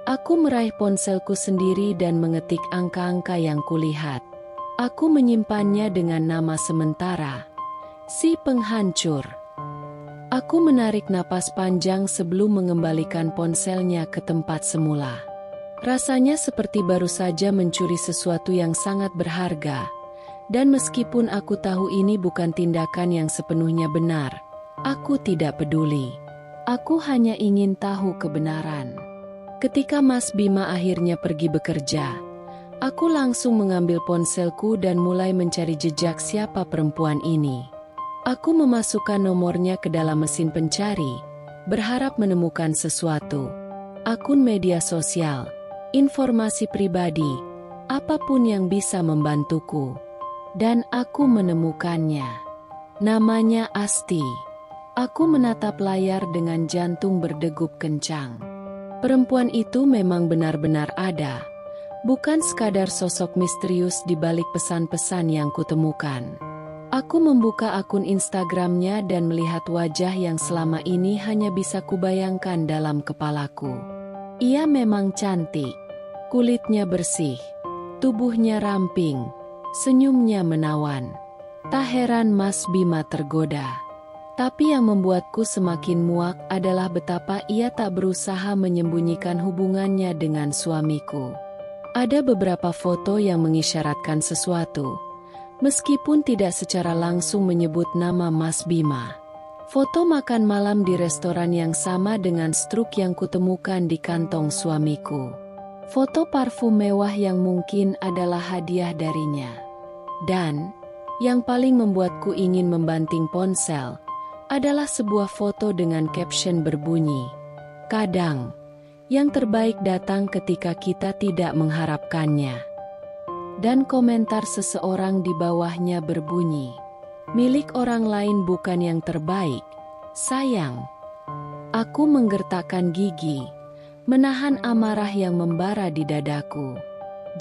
aku meraih ponselku sendiri dan mengetik angka-angka yang kulihat. Aku menyimpannya dengan nama sementara, "Si Penghancur." Aku menarik napas panjang sebelum mengembalikan ponselnya ke tempat semula. Rasanya seperti baru saja mencuri sesuatu yang sangat berharga. Dan meskipun aku tahu ini bukan tindakan yang sepenuhnya benar, aku tidak peduli. Aku hanya ingin tahu kebenaran. Ketika Mas Bima akhirnya pergi bekerja, aku langsung mengambil ponselku dan mulai mencari jejak siapa perempuan ini. Aku memasukkan nomornya ke dalam mesin pencari, berharap menemukan sesuatu. Akun media sosial, informasi pribadi, apapun yang bisa membantuku. Dan aku menemukannya. Namanya Asti. Aku menatap layar dengan jantung berdegup kencang. Perempuan itu memang benar-benar ada, bukan sekadar sosok misterius di balik pesan-pesan yang kutemukan. Aku membuka akun Instagramnya dan melihat wajah yang selama ini hanya bisa kubayangkan dalam kepalaku. Ia memang cantik. Kulitnya bersih, tubuhnya ramping, senyumnya menawan. Tak heran Mas Bima tergoda. Tapi yang membuatku semakin muak adalah betapa ia tak berusaha menyembunyikan hubungannya dengan suamiku. Ada beberapa foto yang mengisyaratkan sesuatu, meskipun tidak secara langsung menyebut nama Mas Bima. Foto makan malam di restoran yang sama dengan struk yang kutemukan di kantong suamiku. Foto parfum mewah yang mungkin adalah hadiah darinya. Dan, yang paling membuatku ingin membanting ponsel, adalah sebuah foto dengan caption berbunyi, "Kadang, yang terbaik datang ketika kita tidak mengharapkannya." Dan komentar seseorang di bawahnya berbunyi, "Milik orang lain bukan yang terbaik, sayang." Aku menggertakkan gigi, menahan amarah yang membara di dadaku.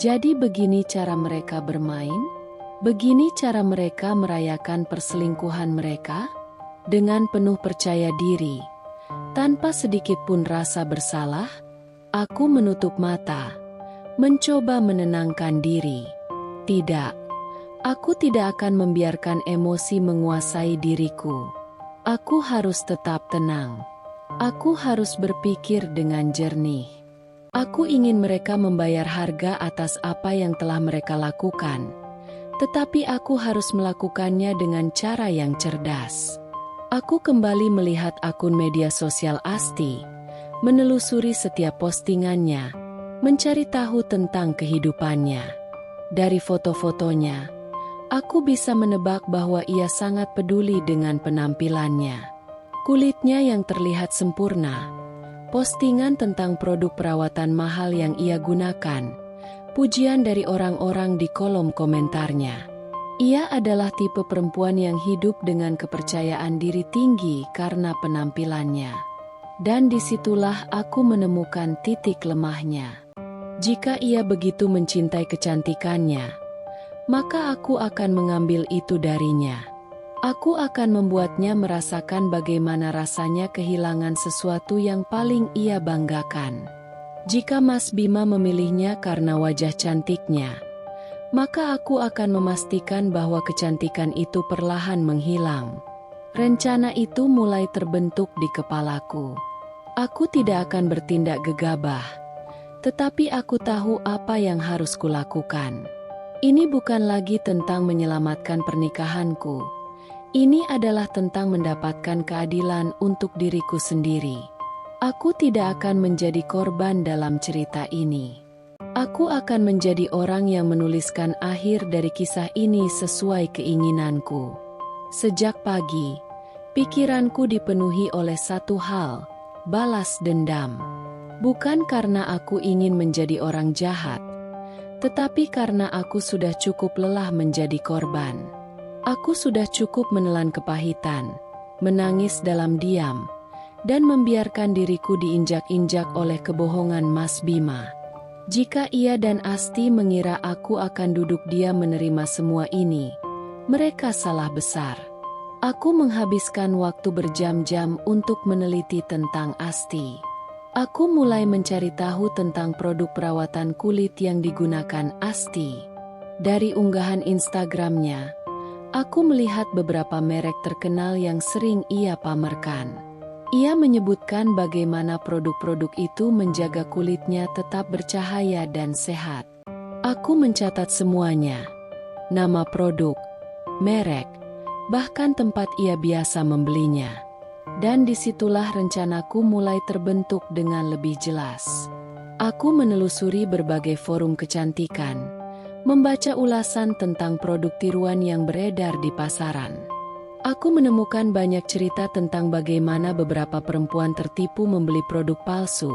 Jadi begini cara mereka bermain? Begini cara mereka merayakan perselingkuhan mereka? Dengan penuh percaya diri, tanpa sedikit pun rasa bersalah, aku menutup mata, mencoba menenangkan diri. Tidak, aku tidak akan membiarkan emosi menguasai diriku. Aku harus tetap tenang. Aku harus berpikir dengan jernih. Aku ingin mereka membayar harga atas apa yang telah mereka lakukan, tetapi aku harus melakukannya dengan cara yang cerdas. Aku kembali melihat akun media sosial Asti, menelusuri setiap postingannya, mencari tahu tentang kehidupannya. Dari foto-fotonya, aku bisa menebak bahwa ia sangat peduli dengan penampilannya. Kulitnya yang terlihat sempurna, postingan tentang produk perawatan mahal yang ia gunakan, pujian dari orang-orang di kolom komentarnya. Ia adalah tipe perempuan yang hidup dengan kepercayaan diri tinggi karena penampilannya. Dan disitulah aku menemukan titik lemahnya. Jika ia begitu mencintai kecantikannya, maka aku akan mengambil itu darinya. Aku akan membuatnya merasakan bagaimana rasanya kehilangan sesuatu yang paling ia banggakan. Jika Mas Bima memilihnya karena wajah cantiknya, maka aku akan memastikan bahwa kecantikan itu perlahan menghilang. Rencana itu mulai terbentuk di kepalaku. Aku tidak akan bertindak gegabah, tetapi aku tahu apa yang harus kulakukan. Ini bukan lagi tentang menyelamatkan pernikahanku. Ini adalah tentang mendapatkan keadilan untuk diriku sendiri. Aku tidak akan menjadi korban dalam cerita ini. Aku akan menjadi orang yang menuliskan akhir dari kisah ini sesuai keinginanku. Sejak pagi, pikiranku dipenuhi oleh satu hal, balas dendam. Bukan karena aku ingin menjadi orang jahat, tetapi karena aku sudah cukup lelah menjadi korban. Aku sudah cukup menelan kepahitan, menangis dalam diam, dan membiarkan diriku diinjak-injak oleh kebohongan Mas Bima. Jika ia dan Asti mengira aku akan duduk diam menerima semua ini, mereka salah besar. Aku menghabiskan waktu berjam-jam untuk meneliti tentang Asti. Aku mulai mencari tahu tentang produk perawatan kulit yang digunakan Asti. Dari unggahan Instagramnya, aku melihat beberapa merek terkenal yang sering ia pamerkan. Ia menyebutkan bagaimana produk-produk itu menjaga kulitnya tetap bercahaya dan sehat. Aku mencatat semuanya. Nama produk, merek, bahkan tempat ia biasa membelinya. Dan disitulah rencanaku mulai terbentuk dengan lebih jelas. Aku menelusuri berbagai forum kecantikan, membaca ulasan tentang produk tiruan yang beredar di pasaran. Aku menemukan banyak cerita tentang bagaimana beberapa perempuan tertipu membeli produk palsu,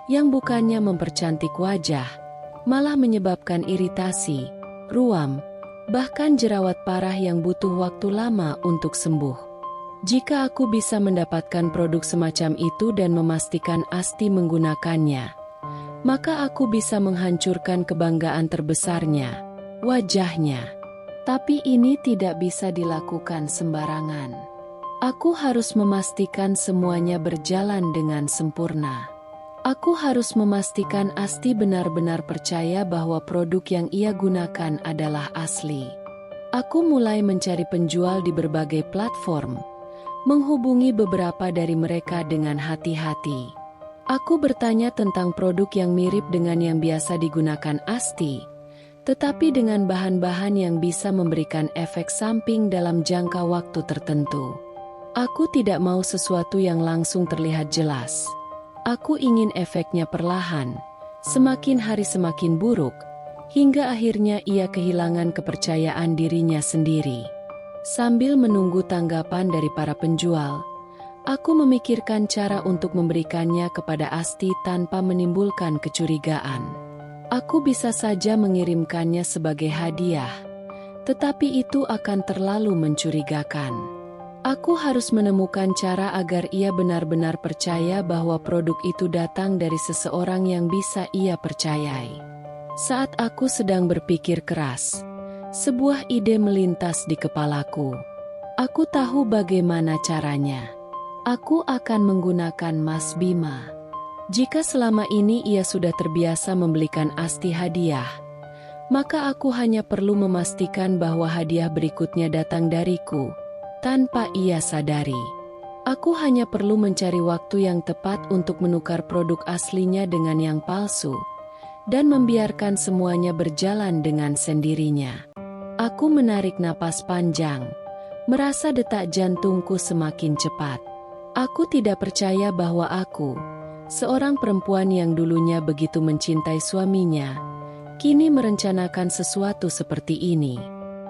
yang bukannya mempercantik wajah, malah menyebabkan iritasi, ruam, bahkan jerawat parah yang butuh waktu lama untuk sembuh. Jika aku bisa mendapatkan produk semacam itu dan memastikan Asti menggunakannya, maka aku bisa menghancurkan kebanggaan terbesarnya, wajahnya. Tapi ini tidak bisa dilakukan sembarangan. Aku harus memastikan semuanya berjalan dengan sempurna. Aku harus memastikan Asti benar-benar percaya bahwa produk yang ia gunakan adalah asli. Aku mulai mencari penjual di berbagai platform, menghubungi beberapa dari mereka dengan hati-hati. Aku bertanya tentang produk yang mirip dengan yang biasa digunakan Asti, tetapi dengan bahan-bahan yang bisa memberikan efek samping dalam jangka waktu tertentu. Aku tidak mau sesuatu yang langsung terlihat jelas. Aku ingin efeknya perlahan, semakin hari semakin buruk, hingga akhirnya ia kehilangan kepercayaan dirinya sendiri. Sambil menunggu tanggapan dari para penjual, aku memikirkan cara untuk memberikannya kepada Asti tanpa menimbulkan kecurigaan. Aku bisa saja mengirimkannya sebagai hadiah, tetapi itu akan terlalu mencurigakan. Aku harus menemukan cara agar ia benar-benar percaya bahwa produk itu datang dari seseorang yang bisa ia percayai. Saat aku sedang berpikir keras, sebuah ide melintas di kepalaku. Aku tahu bagaimana caranya. Aku akan menggunakan Mas Bima. Jika selama ini ia sudah terbiasa membelikan Asti hadiah, maka aku hanya perlu memastikan bahwa hadiah berikutnya datang dariku, tanpa ia sadari. Aku hanya perlu mencari waktu yang tepat untuk menukar produk aslinya dengan yang palsu, dan membiarkan semuanya berjalan dengan sendirinya. Aku menarik napas panjang, Merasa detak jantungku semakin cepat. Aku tidak percaya bahwa aku, seorang perempuan yang dulunya begitu mencintai suaminya, kini merencanakan sesuatu seperti ini.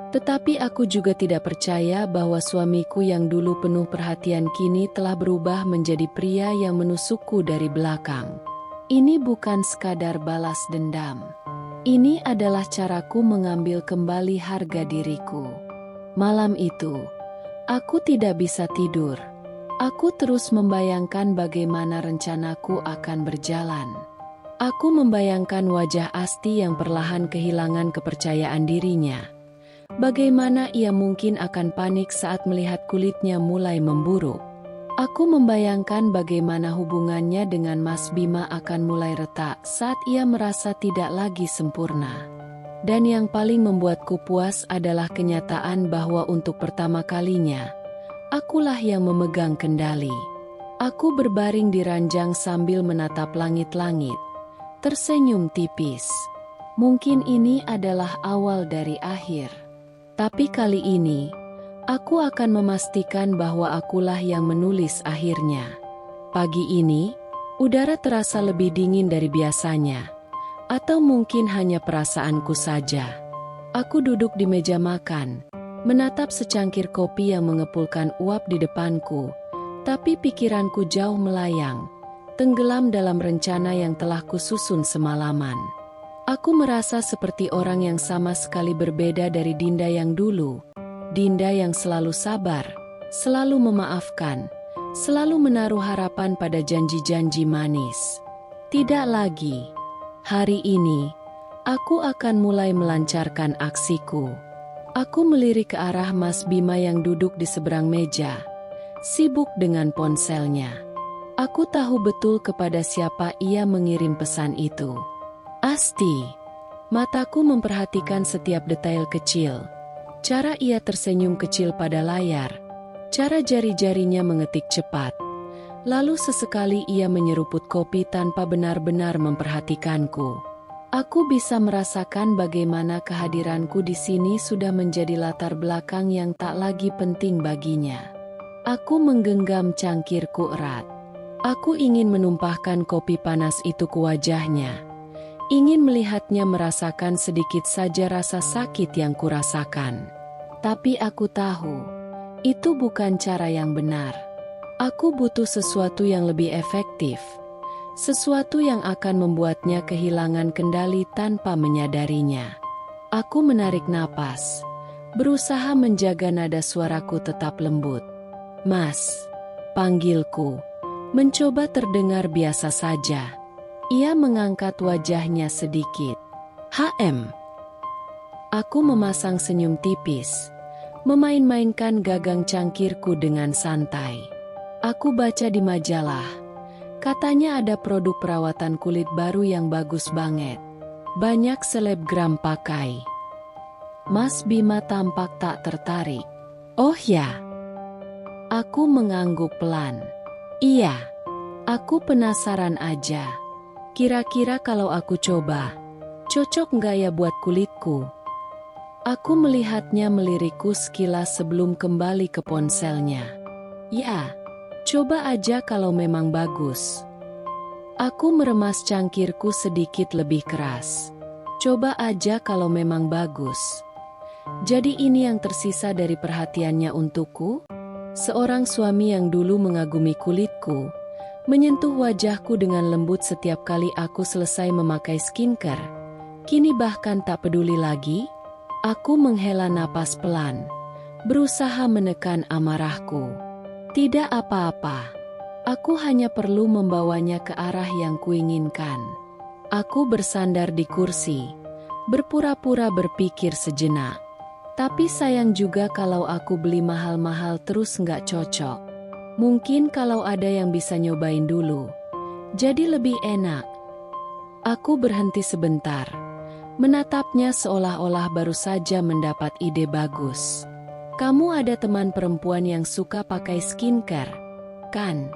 Tetapi aku juga tidak percaya bahwa suamiku yang dulu penuh perhatian kini telah berubah menjadi pria yang menusukku dari belakang. Ini bukan sekadar balas dendam. Ini adalah caraku mengambil kembali harga diriku. Malam itu, aku tidak bisa tidur. Aku terus membayangkan bagaimana rencanaku akan berjalan. Aku membayangkan wajah Asti yang perlahan kehilangan kepercayaan dirinya. Bagaimana ia mungkin akan panik saat melihat kulitnya mulai memburuk. Aku membayangkan bagaimana hubungannya dengan Mas Bima akan mulai retak saat ia merasa tidak lagi sempurna. Dan yang paling membuatku puas adalah kenyataan bahwa untuk pertama kalinya, akulah yang memegang kendali. Aku berbaring di ranjang sambil menatap langit-langit, tersenyum tipis. Mungkin ini adalah awal dari akhir. Tapi kali ini, aku akan memastikan bahwa akulah yang menulis akhirnya. Pagi ini, udara terasa lebih dingin dari biasanya. Atau mungkin hanya perasaanku saja. Aku duduk di meja makan, menatap secangkir kopi yang mengepulkan uap di depanku. Tapi pikiranku jauh melayang, tenggelam dalam rencana yang telah kususun semalaman. Aku merasa seperti orang yang sama sekali berbeda dari Dinda yang dulu. Dinda yang selalu sabar, selalu memaafkan, selalu menaruh harapan pada janji-janji manis. Tidak lagi. Hari ini, aku akan mulai melancarkan aksiku. Aku melirik ke arah Mas Bima yang duduk di seberang meja, sibuk dengan ponselnya. Aku tahu betul kepada siapa ia mengirim pesan itu. Asti. Mataku memperhatikan setiap detail kecil. Cara ia tersenyum kecil pada layar, cara jari-jarinya mengetik cepat. Lalu sesekali ia menyeruput kopi tanpa benar-benar memperhatikanku. Aku bisa merasakan bagaimana kehadiranku di sini sudah menjadi latar belakang yang tak lagi penting baginya. Aku menggenggam cangkirku erat. Aku ingin menumpahkan kopi panas itu ke wajahnya. Ingin melihatnya merasakan sedikit saja rasa sakit yang kurasakan. Tapi aku tahu, itu bukan cara yang benar. Aku butuh sesuatu yang lebih efektif. Sesuatu yang akan membuatnya kehilangan kendali tanpa menyadarinya. Aku menarik napas, berusaha menjaga nada suaraku tetap lembut. Mas, panggilku, mencoba terdengar biasa saja. Ia mengangkat wajahnya sedikit. HM. Aku memasang senyum tipis, memain-mainkan gagang cangkirku dengan santai. Aku baca di majalah, katanya ada produk perawatan kulit baru yang bagus banget. Banyak selebgram pakai. Mas Bima tampak tak tertarik. Oh ya. Aku mengangguk pelan. Iya, aku penasaran aja. Kira-kira kalau aku coba, cocok nggak ya buat kulitku? Aku melihatnya melirikku sekilas sebelum kembali ke ponselnya. Ya, coba aja kalau memang bagus. Aku meremas cangkirku sedikit lebih keras. Coba aja kalau memang bagus. Jadi ini yang tersisa dari perhatiannya untukku? Seorang suami yang dulu mengagumi kulitku, menyentuh wajahku dengan lembut setiap kali aku selesai memakai skincare. Kini bahkan tak peduli lagi. Aku menghela napas pelan, berusaha menekan amarahku. Tidak apa-apa. Aku hanya perlu membawanya ke arah yang kuinginkan. Aku bersandar di kursi, berpura-pura berpikir sejenak. Tapi sayang juga kalau aku beli mahal-mahal terus nggak cocok. Mungkin kalau ada yang bisa nyobain dulu, jadi lebih enak. Aku berhenti sebentar, menatapnya seolah-olah baru saja mendapat ide bagus. Kamu ada teman perempuan yang suka pakai skincare, kan?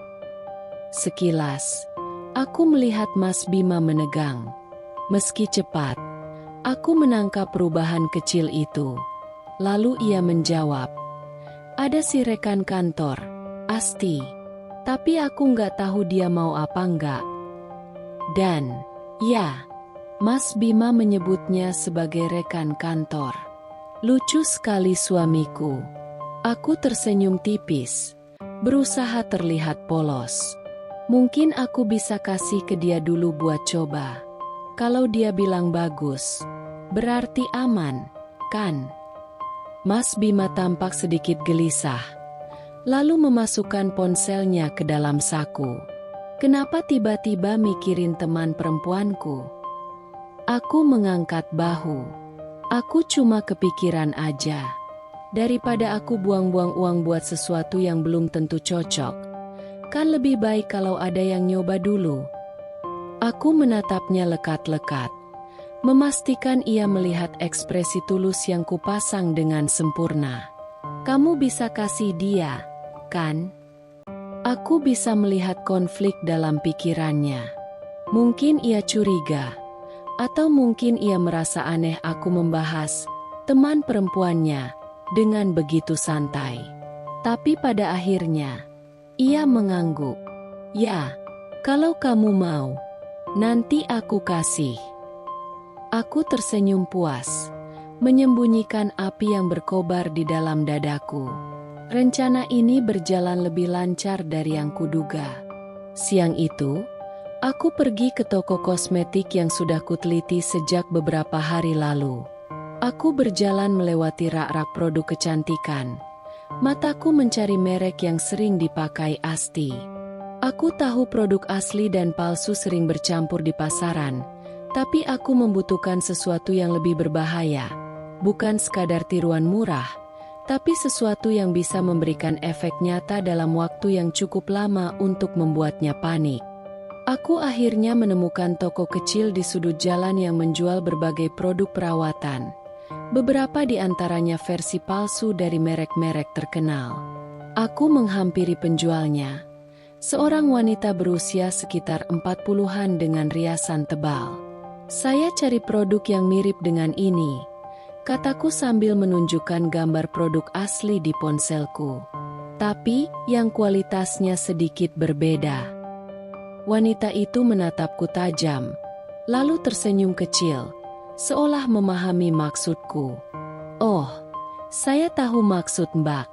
Sekilas, aku melihat Mas Bima menegang. Meski cepat, aku menangkap perubahan kecil itu. Lalu ia menjawab, Ada si rekan kantor, Asti. Tapi aku nggak tahu dia mau apa nggak. Dan, ya, Mas Bima menyebutnya sebagai rekan kantor. Lucu sekali suamiku. Aku tersenyum tipis, berusaha terlihat polos. Mungkin aku bisa kasih ke dia dulu buat coba. Kalau dia bilang bagus, berarti aman, kan? Mas Bima tampak sedikit gelisah, lalu memasukkan ponselnya ke dalam saku. Kenapa tiba-tiba mikirin teman perempuanku? Aku mengangkat bahu. Aku cuma kepikiran aja. Daripada aku buang-buang uang buat sesuatu yang belum tentu cocok, kan lebih baik kalau ada yang nyoba dulu. Aku menatapnya lekat-lekat, memastikan ia melihat ekspresi tulus yang kupasang dengan sempurna. Kamu bisa kasih dia, kan? Aku bisa melihat konflik dalam pikirannya. Mungkin ia curiga, atau mungkin ia merasa aneh aku membahas teman perempuannya dengan begitu santai. Tapi pada akhirnya, ia mengangguk. Ya, kalau kamu mau, nanti aku kasih. Aku tersenyum puas, menyembunyikan api yang berkobar di dalam dadaku. Rencana ini berjalan lebih lancar dari yang kuduga. Siang itu, aku pergi ke toko kosmetik yang sudah kuteliti sejak beberapa hari lalu. Aku berjalan melewati rak-rak produk kecantikan. Mataku mencari merek yang sering dipakai Asti. Aku tahu produk asli dan palsu sering bercampur di pasaran. Tapi aku membutuhkan sesuatu yang lebih berbahaya. Bukan sekadar tiruan murah, tapi sesuatu yang bisa memberikan efek nyata dalam waktu yang cukup lama untuk membuatnya panik. Aku akhirnya menemukan toko kecil di sudut jalan yang menjual berbagai produk perawatan. Beberapa di antaranya versi palsu dari merek-merek terkenal. Aku menghampiri penjualnya. Seorang wanita berusia sekitar 40-an dengan riasan tebal. Saya cari produk yang mirip dengan ini, kataku sambil menunjukkan gambar produk asli di ponselku. Tapi, yang kualitasnya sedikit berbeda. Wanita itu menatapku tajam, lalu tersenyum kecil, seolah memahami maksudku. Oh, saya tahu maksud Mbak.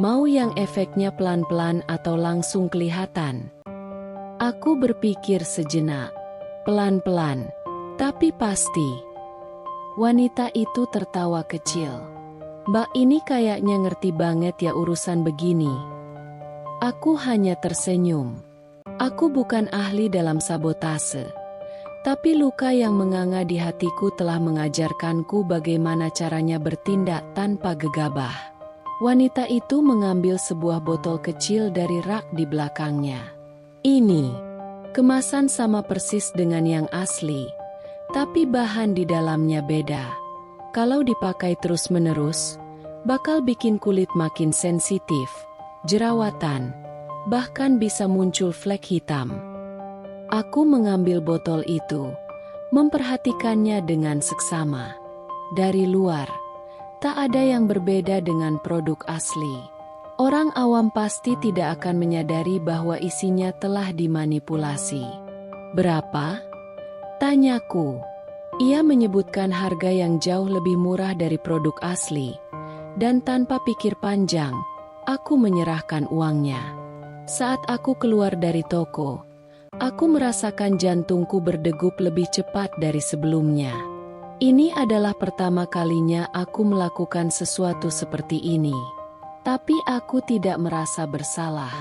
Mau yang efeknya pelan-pelan atau langsung kelihatan? Aku berpikir sejenak. Pelan-pelan. Tapi pasti. Wanita itu tertawa kecil. Mbak ini kayaknya ngerti banget ya urusan begini. Aku hanya tersenyum. Aku bukan ahli dalam sabotase. Tapi luka yang menganga di hatiku telah mengajarkanku bagaimana caranya bertindak tanpa gegabah. Wanita itu mengambil sebuah botol kecil dari rak di belakangnya. Ini. Kemasan sama persis dengan yang asli. Tapi bahan di dalamnya beda. Kalau dipakai terus-menerus, bakal bikin kulit makin sensitif, jerawatan, bahkan bisa muncul flek hitam. Aku mengambil botol itu, memperhatikannya dengan seksama. Dari luar, tak ada yang berbeda dengan produk asli. Orang awam pasti tidak akan menyadari bahwa isinya telah dimanipulasi. Berapa? Tanyaku. Ia menyebutkan harga yang jauh lebih murah dari produk asli. Dan tanpa pikir panjang, aku menyerahkan uangnya. Saat aku keluar dari toko, aku merasakan jantungku berdegup lebih cepat dari sebelumnya. Ini adalah pertama kalinya aku melakukan sesuatu seperti ini. Tapi aku tidak merasa bersalah.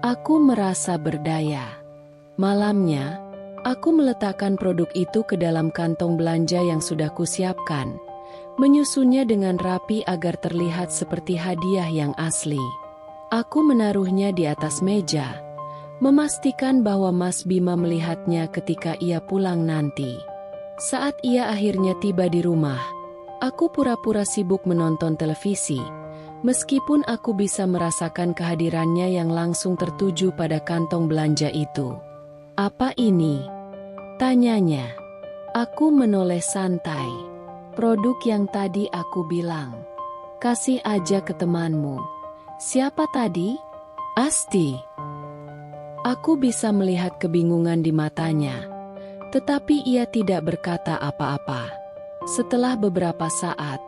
Aku merasa berdaya. Malamnya, aku meletakkan produk itu ke dalam kantong belanja yang sudah kusiapkan, menyusunnya dengan rapi agar terlihat seperti hadiah yang asli. Aku menaruhnya di atas meja, memastikan bahwa Mas Bima melihatnya ketika ia pulang nanti. Saat ia akhirnya tiba di rumah, aku pura-pura sibuk menonton televisi, meskipun aku bisa merasakan kehadirannya yang langsung tertuju pada kantong belanja itu. Apa ini? Tanyanya. Aku menoleh santai. Produk yang tadi aku bilang. Kasih aja ke temanmu. Siapa tadi? Asti. Aku bisa melihat kebingungan di matanya, tetapi ia tidak berkata apa-apa. Setelah beberapa saat,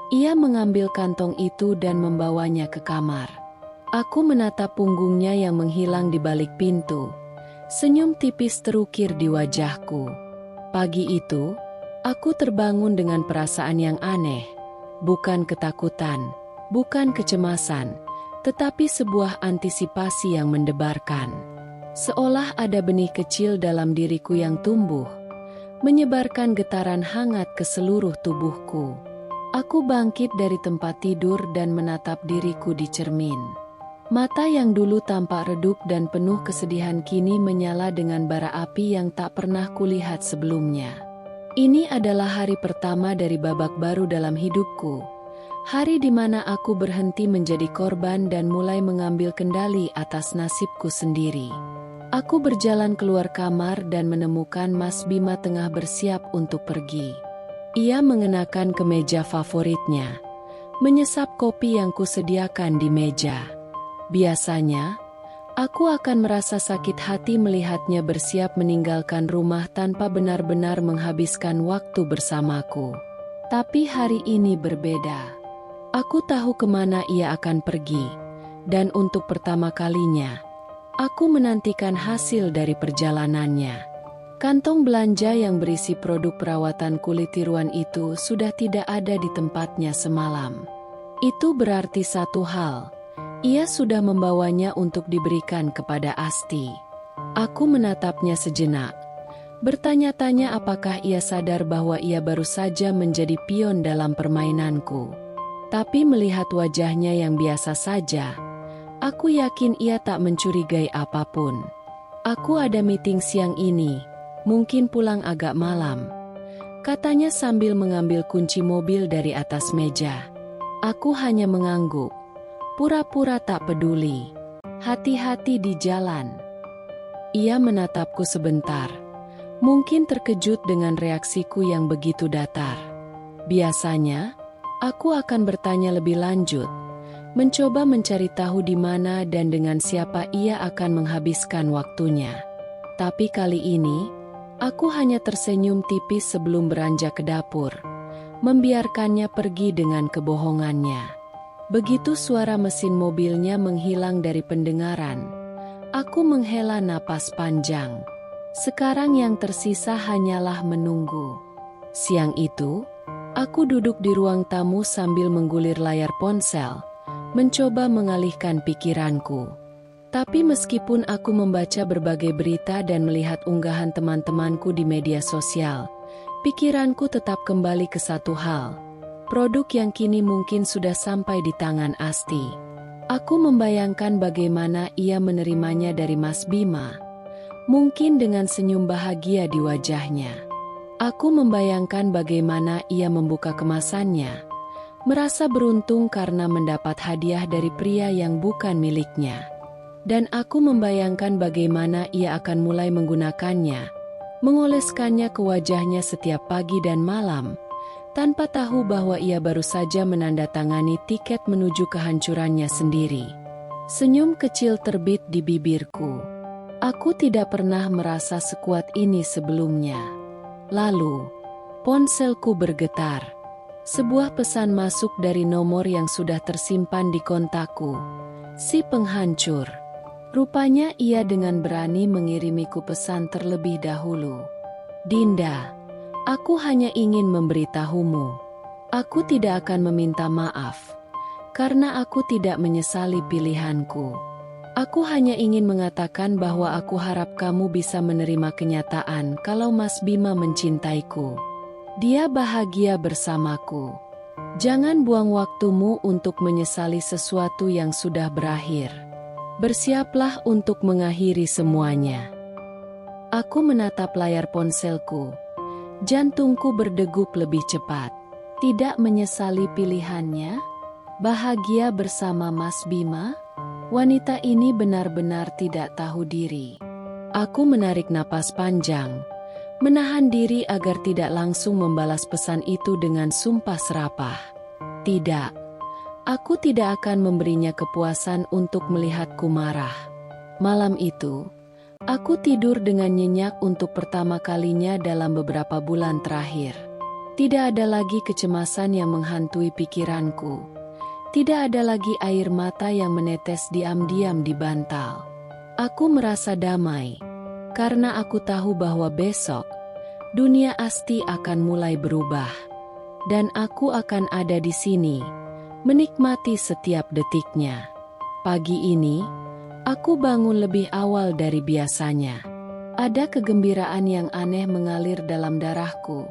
ia mengambil kantong itu dan membawanya ke kamar. Aku menatap punggungnya yang menghilang di balik pintu. Senyum tipis terukir di wajahku. Pagi itu, aku terbangun dengan perasaan yang aneh. Bukan ketakutan, bukan kecemasan, tetapi sebuah antisipasi yang mendebarkan. Seolah ada benih kecil dalam diriku yang tumbuh, menyebarkan getaran hangat ke seluruh tubuhku. Aku bangkit dari tempat tidur dan menatap diriku di cermin. Mata yang dulu tampak redup dan penuh kesedihan kini menyala dengan bara api yang tak pernah kulihat sebelumnya. Ini adalah hari pertama dari babak baru dalam hidupku. Hari di mana aku berhenti menjadi korban dan mulai mengambil kendali atas nasibku sendiri. Aku berjalan keluar kamar dan menemukan Mas Bima tengah bersiap untuk pergi. Ia mengenakan kemeja favoritnya, menyesap kopi yang kusediakan di meja. Biasanya, aku akan merasa sakit hati melihatnya bersiap meninggalkan rumah tanpa benar-benar menghabiskan waktu bersamaku. Tapi hari ini berbeda. Aku tahu kemana ia akan pergi, dan untuk pertama kalinya, aku menantikan hasil dari perjalanannya. Kantong belanja yang berisi produk perawatan kulit tiruan itu sudah tidak ada di tempatnya semalam. Itu berarti satu hal. Ia sudah membawanya untuk diberikan kepada Asti. Aku menatapnya sejenak, bertanya-tanya apakah ia sadar bahwa ia baru saja menjadi pion dalam permainanku. Tapi melihat wajahnya yang biasa saja, aku yakin ia tak mencurigai apapun. Aku ada meeting siang ini, mungkin pulang agak malam, katanya sambil mengambil kunci mobil dari atas meja. Aku hanya mengangguk. Pura-pura tak peduli. Hati-hati di jalan. Ia menatapku sebentar. Mungkin terkejut dengan reaksiku yang begitu datar. Biasanya, aku akan bertanya lebih lanjut, mencoba mencari tahu di mana dan dengan siapa ia akan menghabiskan waktunya. Tapi kali ini, aku hanya tersenyum tipis sebelum beranjak ke dapur, membiarkannya pergi dengan kebohongannya. Begitu suara mesin mobilnya menghilang dari pendengaran, aku menghela napas panjang. Sekarang yang tersisa hanyalah menunggu. Siang itu, aku duduk di ruang tamu sambil menggulir layar ponsel, mencoba mengalihkan pikiranku. Tapi meskipun aku membaca berbagai berita dan melihat unggahan teman-temanku di media sosial, pikiranku tetap kembali ke satu hal. Produk yang kini mungkin sudah sampai di tangan Asti. Aku membayangkan bagaimana ia menerimanya dari Mas Bima. Mungkin dengan senyum bahagia di wajahnya. Aku membayangkan bagaimana ia membuka kemasannya. Merasa beruntung karena mendapat hadiah dari pria yang bukan miliknya. Dan aku membayangkan bagaimana ia akan mulai menggunakannya. Mengoleskannya ke wajahnya setiap pagi dan malam. Tanpa tahu bahwa ia baru saja menandatangani tiket menuju kehancurannya sendiri. Senyum kecil terbit di bibirku. Aku tidak pernah merasa sekuat ini sebelumnya. Lalu, ponselku bergetar. Sebuah pesan masuk dari nomor yang sudah tersimpan di kontakku. Si penghancur. Rupanya ia dengan berani mengirimiku pesan terlebih dahulu. Dinda. Aku hanya ingin memberitahumu. Aku tidak akan meminta maaf, karena aku tidak menyesali pilihanku. Aku hanya ingin mengatakan bahwa aku harap kamu bisa menerima kenyataan kalau Mas Bima mencintaiku. Dia bahagia bersamaku. Jangan buang waktumu untuk menyesali sesuatu yang sudah berakhir. Bersiaplah untuk mengakhiri semuanya. Aku menatap layar ponselku. Jantungku berdegup lebih cepat. Tidak menyesali pilihannya? Bahagia bersama Mas Bima? Wanita ini benar-benar tidak tahu diri. Aku menarik napas panjang, menahan diri agar tidak langsung membalas pesan itu dengan sumpah serapah. Tidak. Aku tidak akan memberinya kepuasan untuk melihatku marah. Malam itu, aku tidur dengan nyenyak untuk pertama kalinya dalam beberapa bulan terakhir. Tidak ada lagi kecemasan yang menghantui pikiranku. Tidak ada lagi air mata yang menetes diam-diam di bantal. Aku merasa damai, karena aku tahu bahwa besok, dunia Asti akan mulai berubah. Dan aku akan ada di sini, menikmati setiap detiknya. Pagi ini, aku bangun lebih awal dari biasanya. Ada kegembiraan yang aneh mengalir dalam darahku,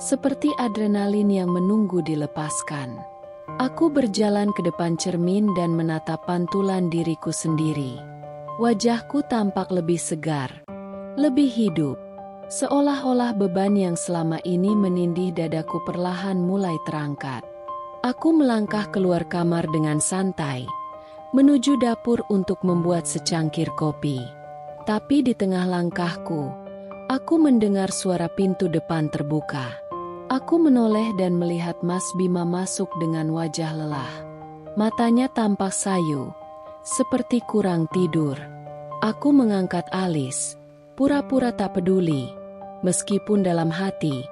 seperti adrenalin yang menunggu dilepaskan. Aku berjalan ke depan cermin dan menatap pantulan diriku sendiri. Wajahku tampak lebih segar, lebih hidup, seolah-olah beban yang selama ini menindih dadaku perlahan mulai terangkat. Aku melangkah keluar kamar dengan santai, menuju dapur untuk membuat secangkir kopi. Tapi di tengah langkahku, aku mendengar suara pintu depan terbuka. Aku menoleh dan melihat Mas Bima masuk dengan wajah lelah. Matanya tampak sayu, seperti kurang tidur. Aku mengangkat alis, pura-pura tak peduli, meskipun dalam hati,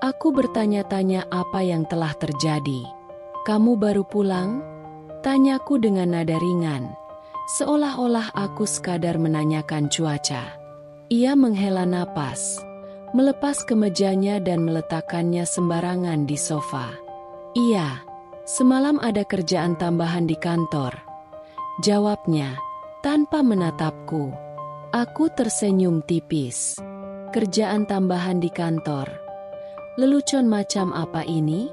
aku bertanya-tanya apa yang telah terjadi. "Kamu baru pulang?" tanyaku dengan nada ringan, seolah-olah aku sekadar menanyakan cuaca. Ia menghela napas, melepas kemejanya dan meletakkannya sembarangan di sofa. "Iya, semalam ada kerjaan tambahan di kantor," jawabnya, tanpa menatapku. Aku tersenyum tipis. "Kerjaan tambahan di kantor? Lelucon macam apa ini?"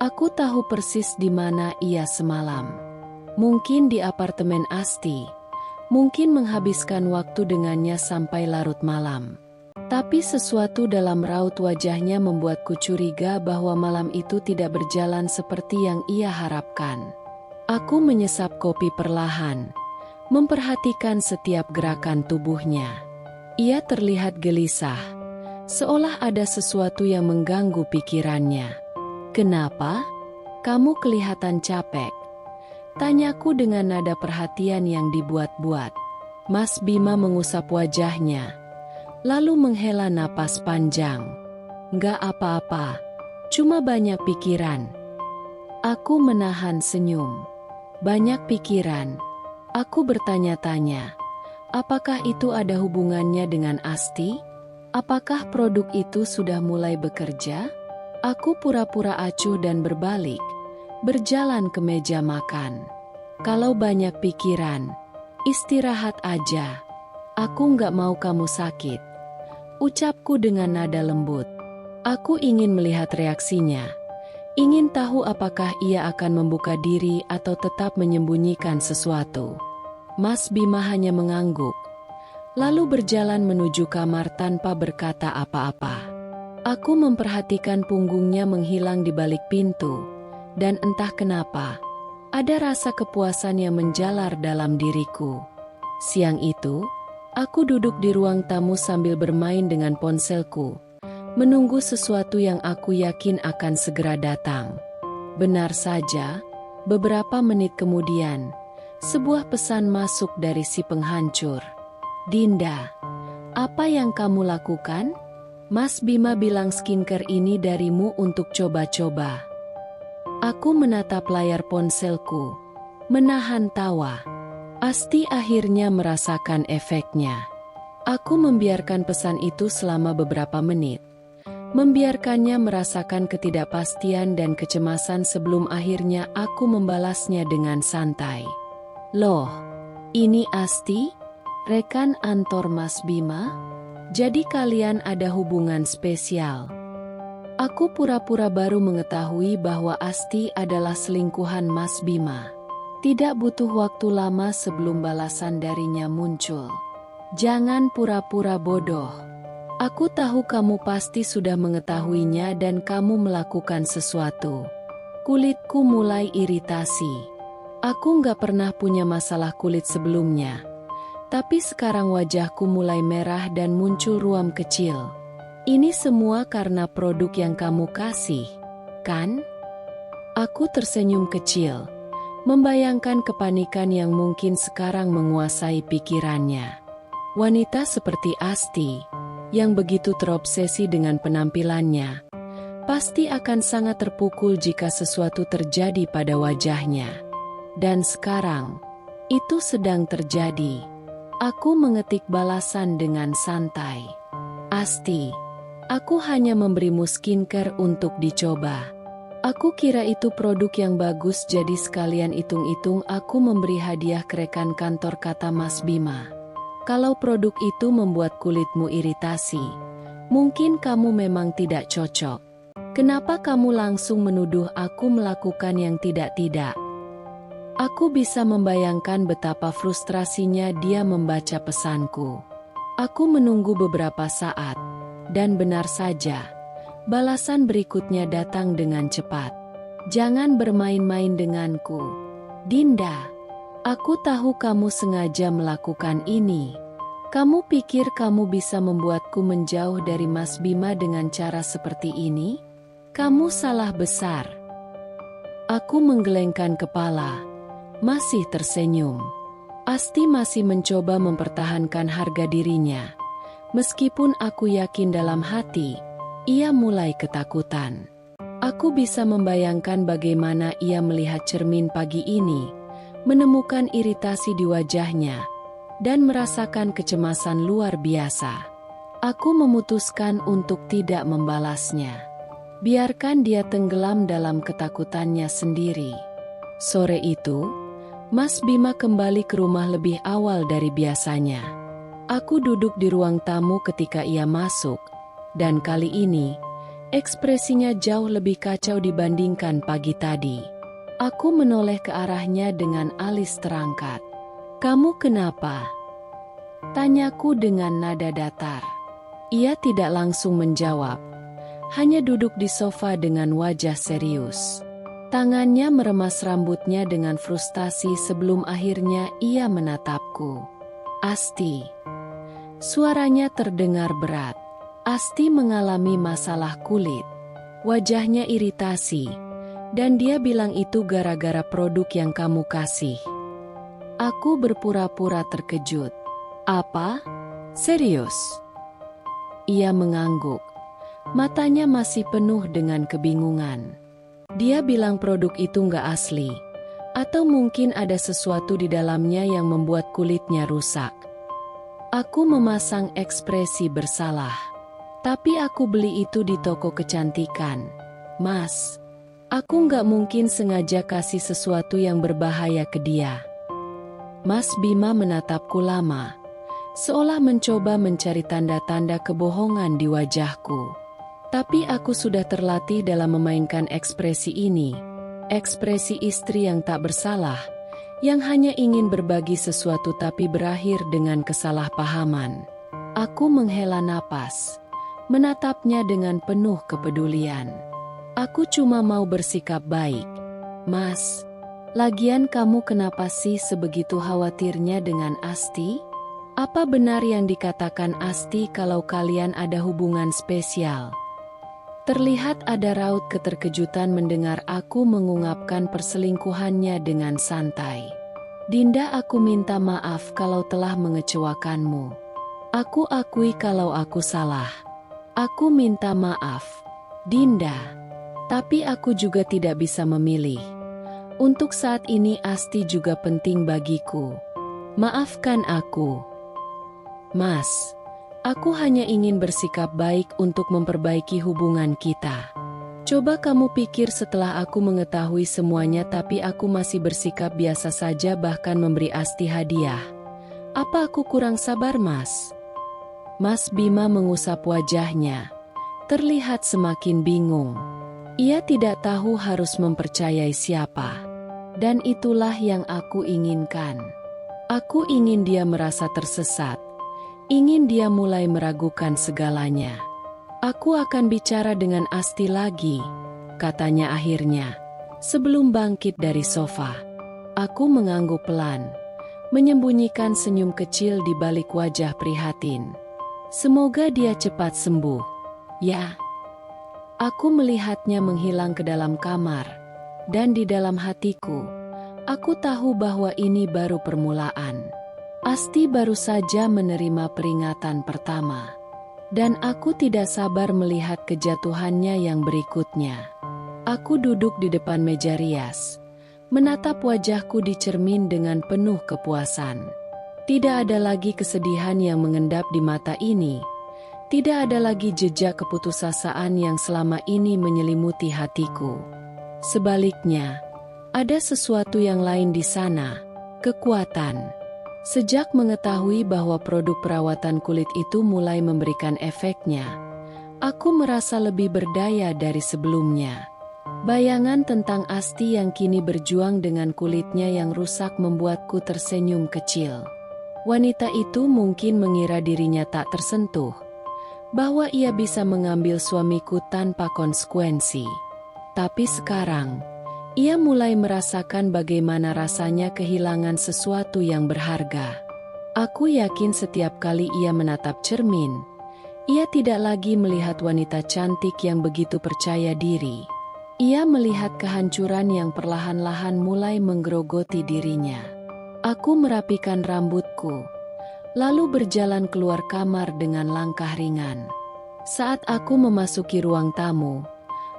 Aku tahu persis di mana ia semalam. Mungkin di apartemen Asti, mungkin menghabiskan waktu dengannya sampai larut malam. Tapi sesuatu dalam raut wajahnya membuatku curiga bahwa malam itu tidak berjalan seperti yang ia harapkan. Aku menyesap kopi perlahan, memperhatikan setiap gerakan tubuhnya. Ia terlihat gelisah, seolah ada sesuatu yang mengganggu pikirannya. "Kenapa? Kamu kelihatan capek," tanyaku dengan nada perhatian yang dibuat-buat. Mas Bima mengusap wajahnya, lalu menghela napas panjang. "Nggak apa-apa, cuma banyak pikiran." Aku menahan senyum. "Banyak pikiran?" Aku bertanya-tanya. Apakah itu ada hubungannya dengan Asti? Apakah produk itu sudah mulai bekerja? Aku pura-pura acuh dan berbalik, berjalan ke meja makan. "Kalau banyak pikiran, istirahat aja. Aku nggak mau kamu sakit," ucapku dengan nada lembut. Aku ingin melihat reaksinya, ingin tahu apakah ia akan membuka diri atau tetap menyembunyikan sesuatu. Mas Bima hanya mengangguk, lalu berjalan menuju kamar tanpa berkata apa-apa. Aku memperhatikan punggungnya menghilang di balik pintu, dan entah kenapa, ada rasa kepuasan yang menjalar dalam diriku. Siang itu, aku duduk di ruang tamu sambil bermain dengan ponselku, menunggu sesuatu yang aku yakin akan segera datang. Benar saja, beberapa menit kemudian, sebuah pesan masuk dari si penghancur. "Dinda, apa yang kamu lakukan? Mas Bima bilang skincare ini darimu untuk coba-coba." Aku menatap layar ponselku, menahan tawa. Asti akhirnya merasakan efeknya. Aku membiarkan pesan itu selama beberapa menit, membiarkannya merasakan ketidakpastian dan kecemasan sebelum akhirnya aku membalasnya dengan santai. "Loh, ini Asti? Rekan Antor Mas Bima? Jadi kalian ada hubungan spesial?" Aku pura-pura baru mengetahui bahwa Asti adalah selingkuhan Mas Bima. Tidak butuh waktu lama sebelum balasan darinya muncul. "Jangan pura-pura bodoh. Aku tahu kamu pasti sudah mengetahuinya dan kamu melakukan sesuatu." Kulitku mulai iritasi. Aku nggak pernah punya masalah kulit sebelumnya. Tapi sekarang wajahku mulai merah dan muncul ruam kecil. "Ini semua karena produk yang kamu kasih, kan?" Aku tersenyum kecil, membayangkan kepanikan yang mungkin sekarang menguasai pikirannya. Wanita seperti Asti, yang begitu terobsesi dengan penampilannya, pasti akan sangat terpukul jika sesuatu terjadi pada wajahnya. Dan sekarang, itu sedang terjadi. Aku mengetik balasan dengan santai. Asti, aku hanya memberimu skincare untuk dicoba. Aku kira itu produk yang bagus, jadi sekalian hitung-hitung aku memberi hadiah ke rekan kantor, kata Mas Bima. Kalau produk itu membuat kulitmu iritasi, mungkin kamu memang tidak cocok. Kenapa kamu langsung menuduh aku melakukan yang tidak-tidak? Aku bisa membayangkan betapa frustrasinya dia membaca pesanku. Aku menunggu beberapa saat, dan benar saja, balasan berikutnya datang dengan cepat. Jangan bermain-main denganku, Dinda. Aku tahu kamu sengaja melakukan ini. Kamu pikir kamu bisa membuatku menjauh dari Mas Bima dengan cara seperti ini? Kamu salah besar. Aku menggelengkan kepala, masih tersenyum. Asti masih mencoba mempertahankan harga dirinya. Meskipun aku yakin dalam hati, ia mulai ketakutan. Aku bisa membayangkan bagaimana ia melihat cermin pagi ini, menemukan iritasi di wajahnya, dan merasakan kecemasan luar biasa. Aku memutuskan untuk tidak membalasnya. Biarkan dia tenggelam dalam ketakutannya sendiri. Sore itu, Mas Bima kembali ke rumah lebih awal dari biasanya. Aku duduk di ruang tamu ketika ia masuk, dan kali ini, ekspresinya jauh lebih kacau dibandingkan pagi tadi. Aku menoleh ke arahnya dengan alis terangkat. "Kamu kenapa?" tanyaku dengan nada datar. Ia tidak langsung menjawab, hanya duduk di sofa dengan wajah serius. Tangannya meremas rambutnya dengan frustasi sebelum akhirnya ia menatapku. "Asti." Suaranya terdengar berat. Asti mengalami masalah kulit. Wajahnya iritasi. Dan dia bilang itu gara-gara produk yang kamu kasih. Aku berpura-pura terkejut. "Apa? Serius?" Ia mengangguk. Matanya masih penuh dengan kebingungan. Dia bilang produk itu nggak asli. Atau mungkin ada sesuatu di dalamnya yang membuat kulitnya rusak. Aku memasang ekspresi bersalah. "Tapi aku beli itu di toko kecantikan, Mas. Aku nggak mungkin sengaja kasih sesuatu yang berbahaya ke dia." Mas Bima menatapku lama, seolah mencoba mencari tanda-tanda kebohongan di wajahku. Tapi aku sudah terlatih dalam memainkan ekspresi ini, ekspresi istri yang tak bersalah, yang hanya ingin berbagi sesuatu tapi berakhir dengan kesalahpahaman. Aku menghela napas, menatapnya dengan penuh kepedulian. "Aku cuma mau bersikap baik, Mas. Lagian kamu kenapa sih sebegitu khawatirnya dengan Asti? Apa benar yang dikatakan Asti kalau kalian ada hubungan spesial?" Terlihat ada raut keterkejutan mendengar aku mengungkapkan perselingkuhannya dengan santai. "Dinda, aku minta maaf kalau telah mengecewakanmu. Aku akui kalau aku salah. Aku minta maaf, Dinda. Tapi aku juga tidak bisa memilih. Untuk saat ini Asti juga penting bagiku. Maafkan aku, Mas. Aku hanya ingin bersikap baik untuk memperbaiki hubungan kita. Coba kamu pikir setelah aku mengetahui semuanya tapi aku masih bersikap biasa saja bahkan memberi Asti hadiah. Apa aku kurang sabar, Mas?" Mas Bima mengusap wajahnya. Terlihat semakin bingung. Ia tidak tahu harus mempercayai siapa. Dan itulah yang aku inginkan. Aku ingin dia merasa tersesat. Ingin dia mulai meragukan segalanya. "Aku akan bicara dengan Asti lagi," katanya akhirnya, sebelum bangkit dari sofa. Aku mengangguk pelan, menyembunyikan senyum kecil di balik wajah prihatin. Semoga dia cepat sembuh. Ya. Aku melihatnya menghilang ke dalam kamar, dan di dalam hatiku, Aku tahu bahwa ini baru permulaan. Asti baru saja menerima peringatan pertama. Dan aku tidak sabar melihat kejatuhannya yang berikutnya. Aku duduk di depan meja rias, menatap wajahku di cermin dengan penuh kepuasan. Tidak ada lagi kesedihan yang mengendap di mata ini. Tidak ada lagi jejak keputusasaan yang selama ini menyelimuti hatiku. Sebaliknya, ada sesuatu yang lain di sana, kekuatan. Sejak mengetahui bahwa produk perawatan kulit itu mulai memberikan efeknya, aku merasa lebih berdaya dari sebelumnya. Bayangan tentang Asti yang kini berjuang dengan kulitnya yang rusak membuatku tersenyum kecil. Wanita itu mungkin mengira dirinya tak tersentuh, bahwa ia bisa mengambil suamiku tanpa konsekuensi. Tapi sekarang, ia mulai merasakan bagaimana rasanya kehilangan sesuatu yang berharga. Aku yakin setiap kali ia menatap cermin, ia tidak lagi melihat wanita cantik yang begitu percaya diri. Ia melihat kehancuran yang perlahan-lahan mulai menggerogoti dirinya. Aku merapikan rambutku, lalu berjalan keluar kamar dengan langkah ringan. Saat aku memasuki ruang tamu,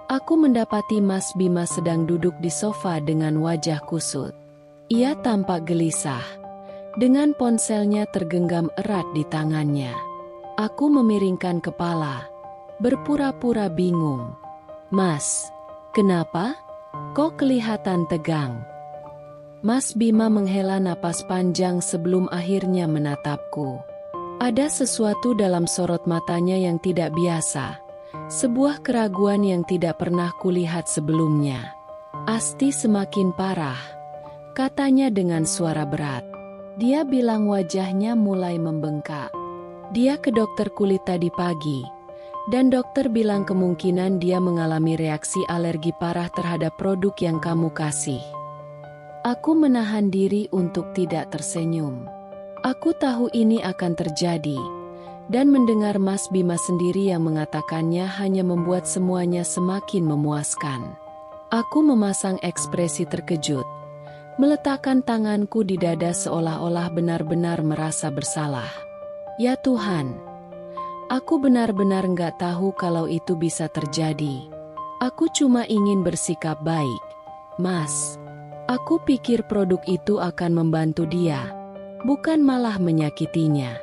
aku mendapati Mas Bima sedang duduk di sofa dengan wajah kusut. Ia tampak gelisah, dengan ponselnya tergenggam erat di tangannya. Aku memiringkan kepala, berpura-pura bingung. "Mas, kenapa? Kok kelihatan tegang?" Mas Bima menghela napas panjang sebelum akhirnya menatapku. Ada sesuatu dalam sorot matanya yang tidak biasa. Sebuah keraguan yang tidak pernah kulihat sebelumnya. "Asti semakin parah," katanya dengan suara berat. Dia bilang wajahnya mulai membengkak. "Dia ke dokter kulit tadi pagi, dan dokter bilang kemungkinan dia mengalami reaksi alergi parah terhadap produk yang kamu kasih." Aku menahan diri untuk tidak tersenyum. Aku tahu ini akan terjadi. Dan mendengar Mas Bima sendiri yang mengatakannya hanya membuat semuanya semakin memuaskan. Aku memasang ekspresi terkejut, meletakkan tanganku di dada seolah-olah benar-benar merasa bersalah. Ya Tuhan, aku benar-benar nggak tahu kalau itu bisa terjadi. Aku cuma ingin bersikap baik. "Mas, aku pikir produk itu akan membantu dia, bukan malah menyakitinya."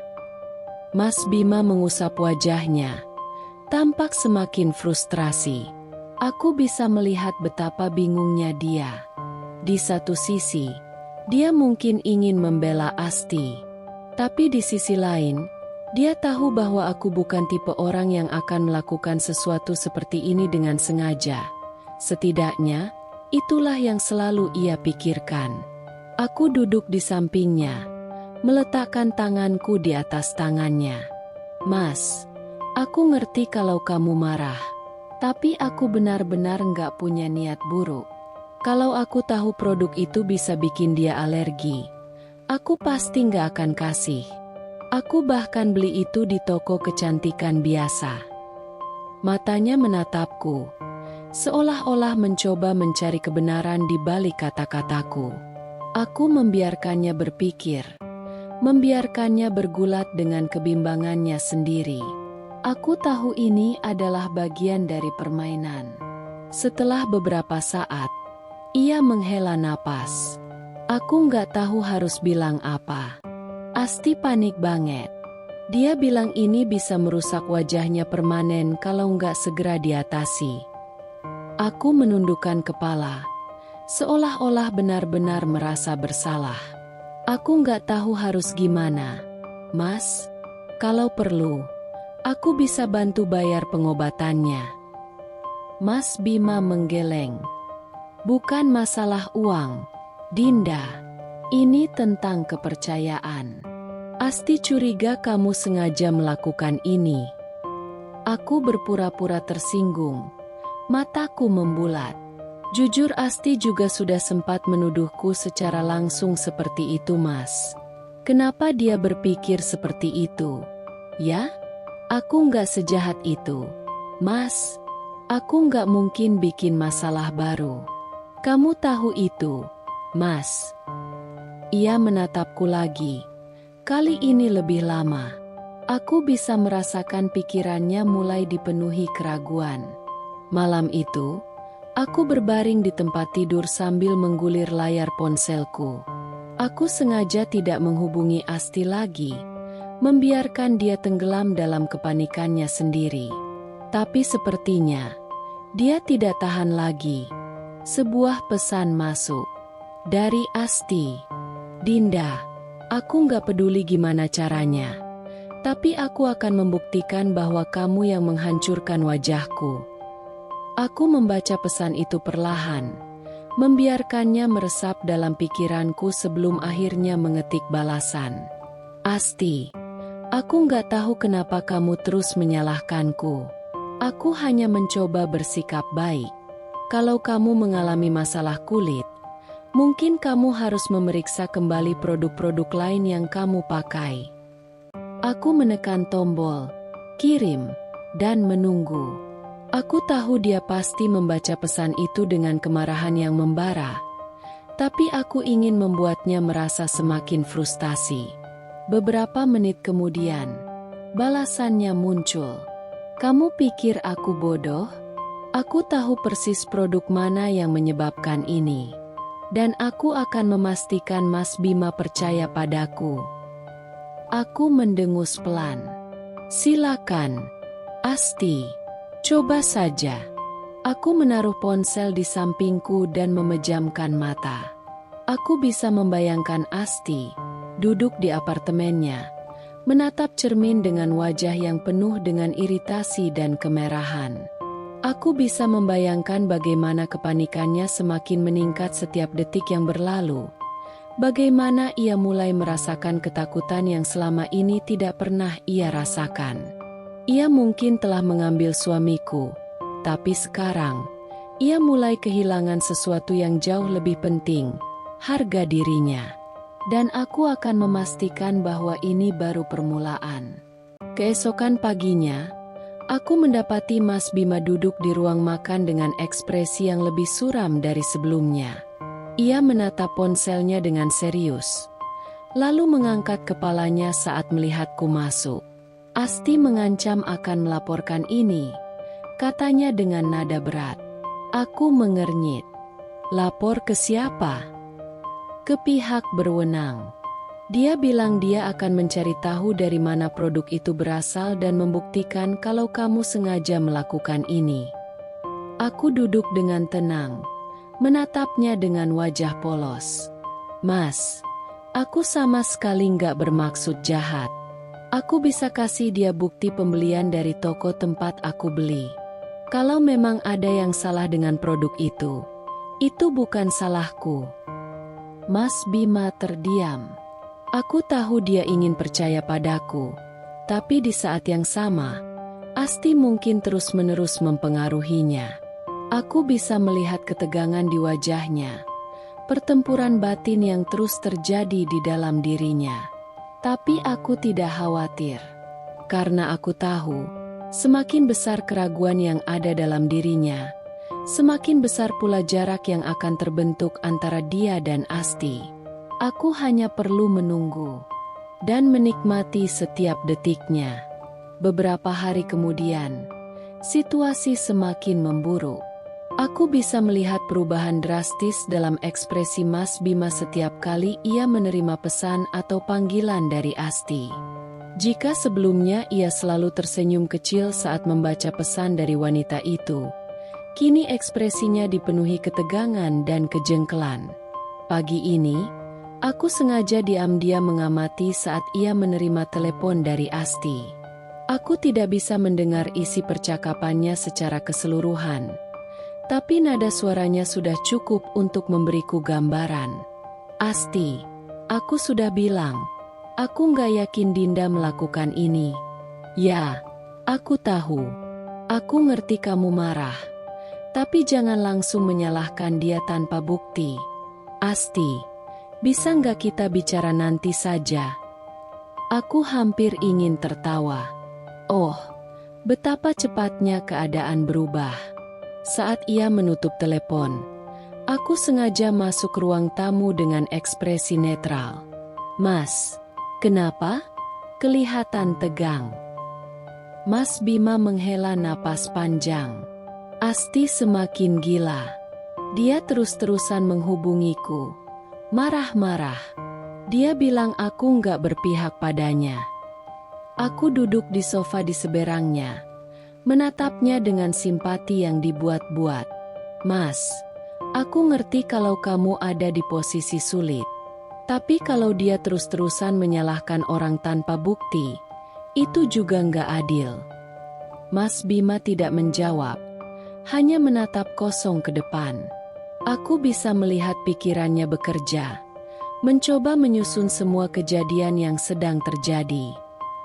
Mas Bima mengusap wajahnya, tampak semakin frustrasi. Aku bisa melihat betapa bingungnya dia. Di satu sisi, dia mungkin ingin membela Asti. Tapi di sisi lain, dia tahu bahwa aku bukan tipe orang yang akan melakukan sesuatu seperti ini dengan sengaja. Setidaknya, itulah yang selalu ia pikirkan. Aku duduk di sampingnya, meletakkan tanganku di atas tangannya. "Mas, aku ngerti kalau kamu marah, tapi aku benar-benar nggak punya niat buruk. Kalau aku tahu produk itu bisa bikin dia alergi, aku pasti nggak akan kasih. Aku bahkan beli itu di toko kecantikan biasa." Matanya menatapku, seolah-olah mencoba mencari kebenaran di balik kata-kataku. Aku membiarkannya berpikir, membiarkannya bergulat dengan kebimbangannya sendiri. Aku tahu ini adalah bagian dari permainan. Setelah beberapa saat, ia menghela napas. Aku nggak tahu harus bilang apa. Asti panik banget. Dia bilang ini bisa merusak wajahnya permanen kalau nggak segera diatasi. Aku menundukkan kepala, seolah-olah benar-benar merasa bersalah. Aku nggak tahu harus gimana. "Mas, kalau perlu, aku bisa bantu bayar pengobatannya." Mas Bima menggeleng. "Bukan masalah uang, Dinda. Ini tentang kepercayaan. Asti curiga kamu sengaja melakukan ini." Aku berpura-pura tersinggung. Mataku membulat. Jujur Asti juga sudah sempat menuduhku secara langsung seperti itu, Mas. Kenapa dia berpikir seperti itu? Ya, aku nggak sejahat itu. Mas, aku nggak mungkin bikin masalah baru. Kamu tahu itu, Mas. Ia menatapku lagi. Kali ini lebih lama. Aku bisa merasakan pikirannya mulai dipenuhi keraguan. Malam itu, aku berbaring di tempat tidur sambil menggulir layar ponselku. Aku sengaja tidak menghubungi Asti lagi, membiarkan dia tenggelam dalam kepanikannya sendiri. Tapi sepertinya, dia tidak tahan lagi. Sebuah pesan masuk. Dari Asti. Dinda, aku nggak peduli gimana caranya. Tapi aku akan membuktikan bahwa kamu yang menghancurkan wajahku. Aku membaca pesan itu perlahan, membiarkannya meresap dalam pikiranku sebelum akhirnya mengetik balasan. Asti, aku nggak tahu kenapa kamu terus menyalahkanku. Aku hanya mencoba bersikap baik. Kalau kamu mengalami masalah kulit, mungkin kamu harus memeriksa kembali produk-produk lain yang kamu pakai. Aku menekan tombol, kirim, dan menunggu. Aku tahu dia pasti membaca pesan itu dengan kemarahan yang membara, tapi aku ingin membuatnya merasa semakin frustasi. Beberapa menit kemudian, balasannya muncul. Kamu pikir aku bodoh? Aku tahu persis produk mana yang menyebabkan ini. Dan aku akan memastikan Mas Bima percaya padaku. Aku mendengus pelan. Silakan, Asti. Coba saja. Aku menaruh ponsel di sampingku dan memejamkan mata. Aku bisa membayangkan Asti, duduk di apartemennya, menatap cermin dengan wajah yang penuh dengan iritasi dan kemerahan. Aku bisa membayangkan bagaimana kepanikannya semakin meningkat setiap detik yang berlalu. Bagaimana ia mulai merasakan ketakutan yang selama ini tidak pernah ia rasakan. Ia mungkin telah mengambil suamiku, tapi sekarang, ia mulai kehilangan sesuatu yang jauh lebih penting, harga dirinya. Dan aku akan memastikan bahwa ini baru permulaan. Keesokan paginya, aku mendapati Mas Bima duduk di ruang makan dengan ekspresi yang lebih suram dari sebelumnya. Ia menatap ponselnya dengan serius, lalu mengangkat kepalanya saat melihatku masuk. Asti mengancam akan melaporkan ini, katanya dengan nada berat. Aku mengernyit. Lapor ke siapa? Ke pihak berwenang. Dia bilang dia akan mencari tahu dari mana produk itu berasal dan membuktikan kalau kamu sengaja melakukan ini. Aku duduk dengan tenang, menatapnya dengan wajah polos. Mas, aku sama sekali nggak bermaksud jahat. Aku bisa kasih dia bukti pembelian dari toko tempat aku beli. Kalau memang ada yang salah dengan produk itu bukan salahku. Mas Bima terdiam. Aku tahu dia ingin percaya padaku, tapi di saat yang sama, Asti mungkin terus-menerus mempengaruhinya. Aku bisa melihat ketegangan di wajahnya, pertempuran batin yang terus terjadi di dalam dirinya. Tapi aku tidak khawatir, karena aku tahu, semakin besar keraguan yang ada dalam dirinya, semakin besar pula jarak yang akan terbentuk antara dia dan Asti. Aku hanya perlu menunggu dan menikmati setiap detiknya. Beberapa hari kemudian, situasi semakin memburuk. Aku bisa melihat perubahan drastis dalam ekspresi Mas Bima setiap kali ia menerima pesan atau panggilan dari Asti. Jika sebelumnya ia selalu tersenyum kecil saat membaca pesan dari wanita itu, kini ekspresinya dipenuhi ketegangan dan kejengkelan. Pagi ini, aku sengaja diam-diam mengamati saat ia menerima telepon dari Asti. Aku tidak bisa mendengar isi percakapannya secara keseluruhan, tapi nada suaranya sudah cukup untuk memberiku gambaran. Asti, aku sudah bilang, aku nggak yakin Dinda melakukan ini. Ya, aku tahu. Aku ngerti kamu marah. Tapi jangan langsung menyalahkan dia tanpa bukti. Asti, bisa nggak kita bicara nanti saja? Aku hampir ingin tertawa. Oh, betapa cepatnya keadaan berubah. Saat ia menutup telepon, Aku sengaja masuk ruang tamu dengan ekspresi netral. Mas, kenapa? Kelihatan tegang. Mas Bima menghela napas panjang. Asti semakin gila. Dia terus-terusan menghubungiku. Marah-marah. Dia bilang aku nggak berpihak padanya. Aku duduk di sofa di seberangnya, menatapnya dengan simpati yang dibuat-buat. Mas, aku ngerti kalau kamu ada di posisi sulit. Tapi kalau dia terus-terusan menyalahkan orang tanpa bukti, itu juga nggak adil. Mas Bima tidak menjawab, hanya menatap kosong ke depan. Aku bisa melihat pikirannya bekerja, mencoba menyusun semua kejadian yang sedang terjadi.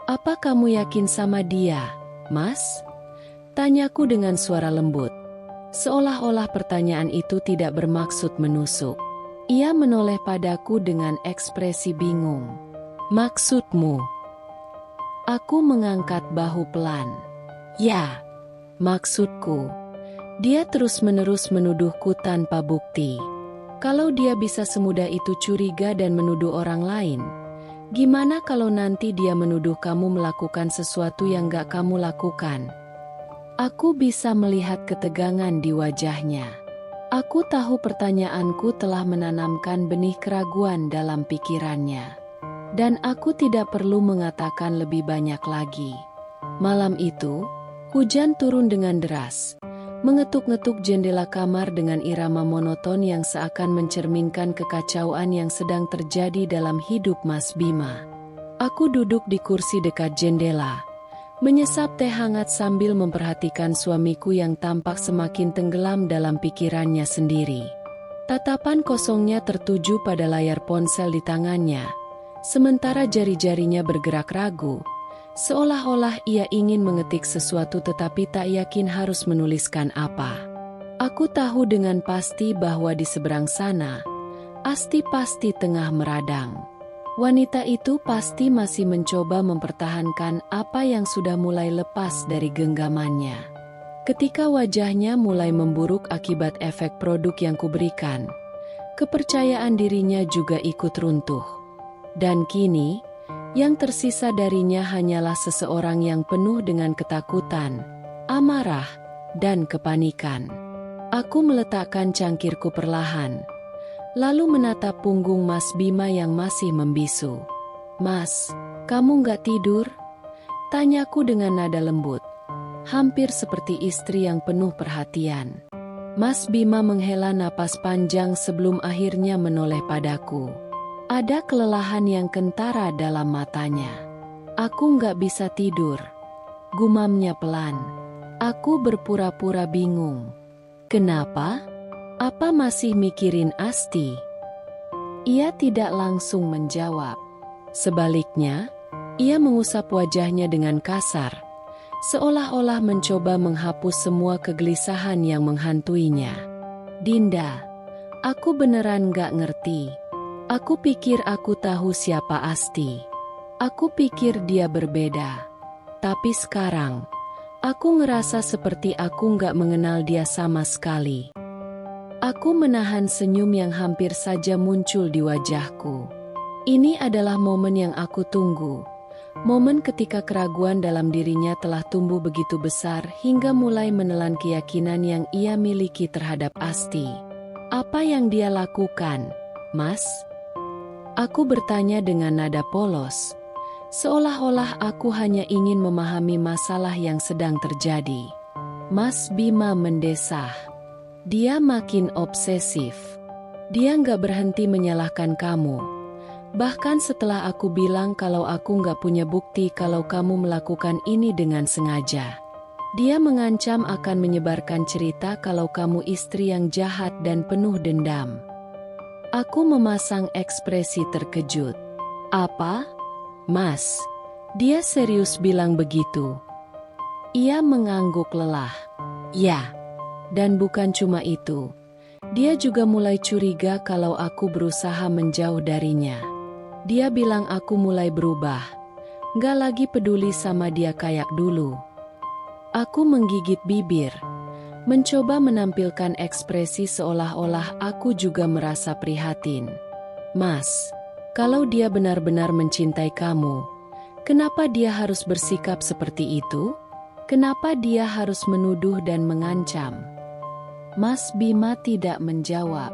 Apa kamu yakin sama dia, Mas? Tanyaku dengan suara lembut. Seolah-olah pertanyaan itu tidak bermaksud menusuk. Ia menoleh padaku dengan ekspresi bingung. Maksudmu? Aku mengangkat bahu pelan. Ya, maksudku. Dia terus-menerus menuduhku tanpa bukti. Kalau dia bisa semudah itu curiga dan menuduh orang lain, gimana kalau nanti dia menuduh kamu melakukan sesuatu yang gak kamu lakukan? Aku bisa melihat ketegangan di wajahnya. Aku tahu pertanyaanku telah menanamkan benih keraguan dalam pikirannya. Dan aku tidak perlu mengatakan lebih banyak lagi. Malam itu, hujan turun dengan deras, mengetuk-ngetuk jendela kamar dengan irama monoton yang seakan mencerminkan kekacauan yang sedang terjadi dalam hidup Mas Bima. Aku duduk di kursi dekat jendela, menyesap teh hangat sambil memperhatikan suamiku yang tampak semakin tenggelam dalam pikirannya sendiri. Tatapan kosongnya tertuju pada layar ponsel di tangannya, sementara jari-jarinya bergerak ragu, seolah-olah ia ingin mengetik sesuatu tetapi tak yakin harus menuliskan apa. Aku tahu dengan pasti bahwa di seberang sana, Asti pasti tengah meradang. Wanita itu pasti masih mencoba mempertahankan apa yang sudah mulai lepas dari genggamannya. Ketika wajahnya mulai memburuk akibat efek produk yang kuberikan, kepercayaan dirinya juga ikut runtuh. Dan kini, yang tersisa darinya hanyalah seseorang yang penuh dengan ketakutan, amarah, dan kepanikan. Aku meletakkan cangkirku perlahan, lalu menatap punggung Mas Bima yang masih membisu. Mas, kamu nggak tidur? Tanyaku dengan nada lembut, hampir seperti istri yang penuh perhatian. Mas Bima menghela napas panjang sebelum akhirnya menoleh padaku. Ada kelelahan yang kentara dalam matanya. Aku nggak bisa tidur, gumamnya pelan. Aku berpura-pura bingung. Kenapa? Apa masih mikirin Asti? Ia tidak langsung menjawab. Sebaliknya, ia mengusap wajahnya dengan kasar, seolah-olah mencoba menghapus semua kegelisahan yang menghantuinya. Dinda, aku beneran gak ngerti. Aku pikir aku tahu siapa Asti. Aku pikir dia berbeda. Tapi sekarang, aku ngerasa seperti aku gak mengenal dia sama sekali. Aku menahan senyum yang hampir saja muncul di wajahku. Ini adalah momen yang aku tunggu. Momen ketika keraguan dalam dirinya telah tumbuh begitu besar hingga mulai menelan keyakinan yang ia miliki terhadap Asti. Apa yang dia lakukan, Mas? Aku bertanya dengan nada polos, seolah-olah aku hanya ingin memahami masalah yang sedang terjadi. Mas Bima mendesah. Dia makin obsesif. Dia nggak berhenti menyalahkan kamu. Bahkan setelah aku bilang kalau aku nggak punya bukti kalau kamu melakukan ini dengan sengaja. Dia mengancam akan menyebarkan cerita kalau kamu istri yang jahat dan penuh dendam. Aku memasang ekspresi terkejut. Apa? Mas, dia serius bilang begitu? Ia mengangguk lelah. Ya. Dan bukan cuma itu, dia juga mulai curiga kalau aku berusaha menjauh darinya. Dia bilang aku mulai berubah, gak lagi peduli sama dia kayak dulu. Aku menggigit bibir, mencoba menampilkan ekspresi seolah-olah aku juga merasa prihatin. Mas, kalau dia benar-benar mencintai kamu, kenapa dia harus bersikap seperti itu? Kenapa dia harus menuduh dan mengancam? Mas Bima tidak menjawab.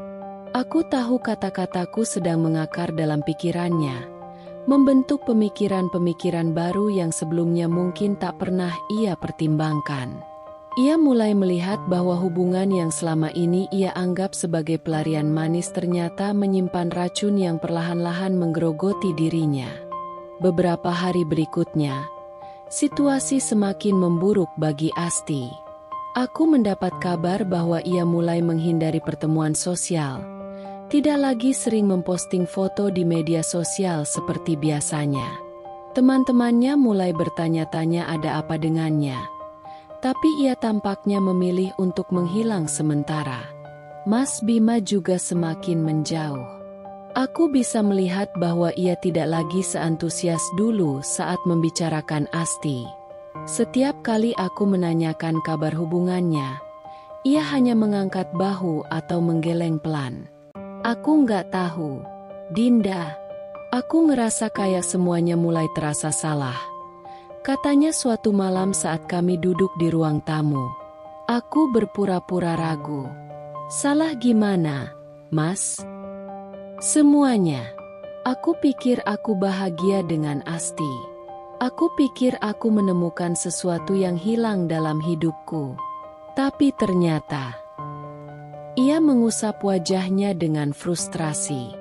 Aku tahu kata-kataku sedang mengakar dalam pikirannya, membentuk pemikiran-pemikiran baru yang sebelumnya mungkin tak pernah ia pertimbangkan. Ia mulai melihat bahwa hubungan yang selama ini ia anggap sebagai pelarian manis ternyata menyimpan racun yang perlahan-lahan menggerogoti dirinya. Beberapa hari berikutnya, situasi semakin memburuk bagi Asti. Aku mendapat kabar bahwa ia mulai menghindari pertemuan sosial. Tidak lagi sering memposting foto di media sosial seperti biasanya. Teman-temannya mulai bertanya-tanya ada apa dengannya. Tapi ia tampaknya memilih untuk menghilang sementara. Mas Bima juga semakin menjauh. Aku bisa melihat bahwa ia tidak lagi seantusias dulu saat membicarakan Asti. Setiap kali aku menanyakan kabar hubungannya, ia hanya mengangkat bahu atau menggeleng pelan. Aku nggak tahu, Dinda. Aku ngerasa kayak semuanya mulai terasa salah. Katanya suatu malam saat kami duduk di ruang tamu. Aku berpura-pura ragu. Salah gimana, Mas? Semuanya. Aku pikir aku bahagia dengan Asti. Aku pikir aku menemukan sesuatu yang hilang dalam hidupku. Tapi ternyata... Ia mengusap wajahnya dengan frustrasi.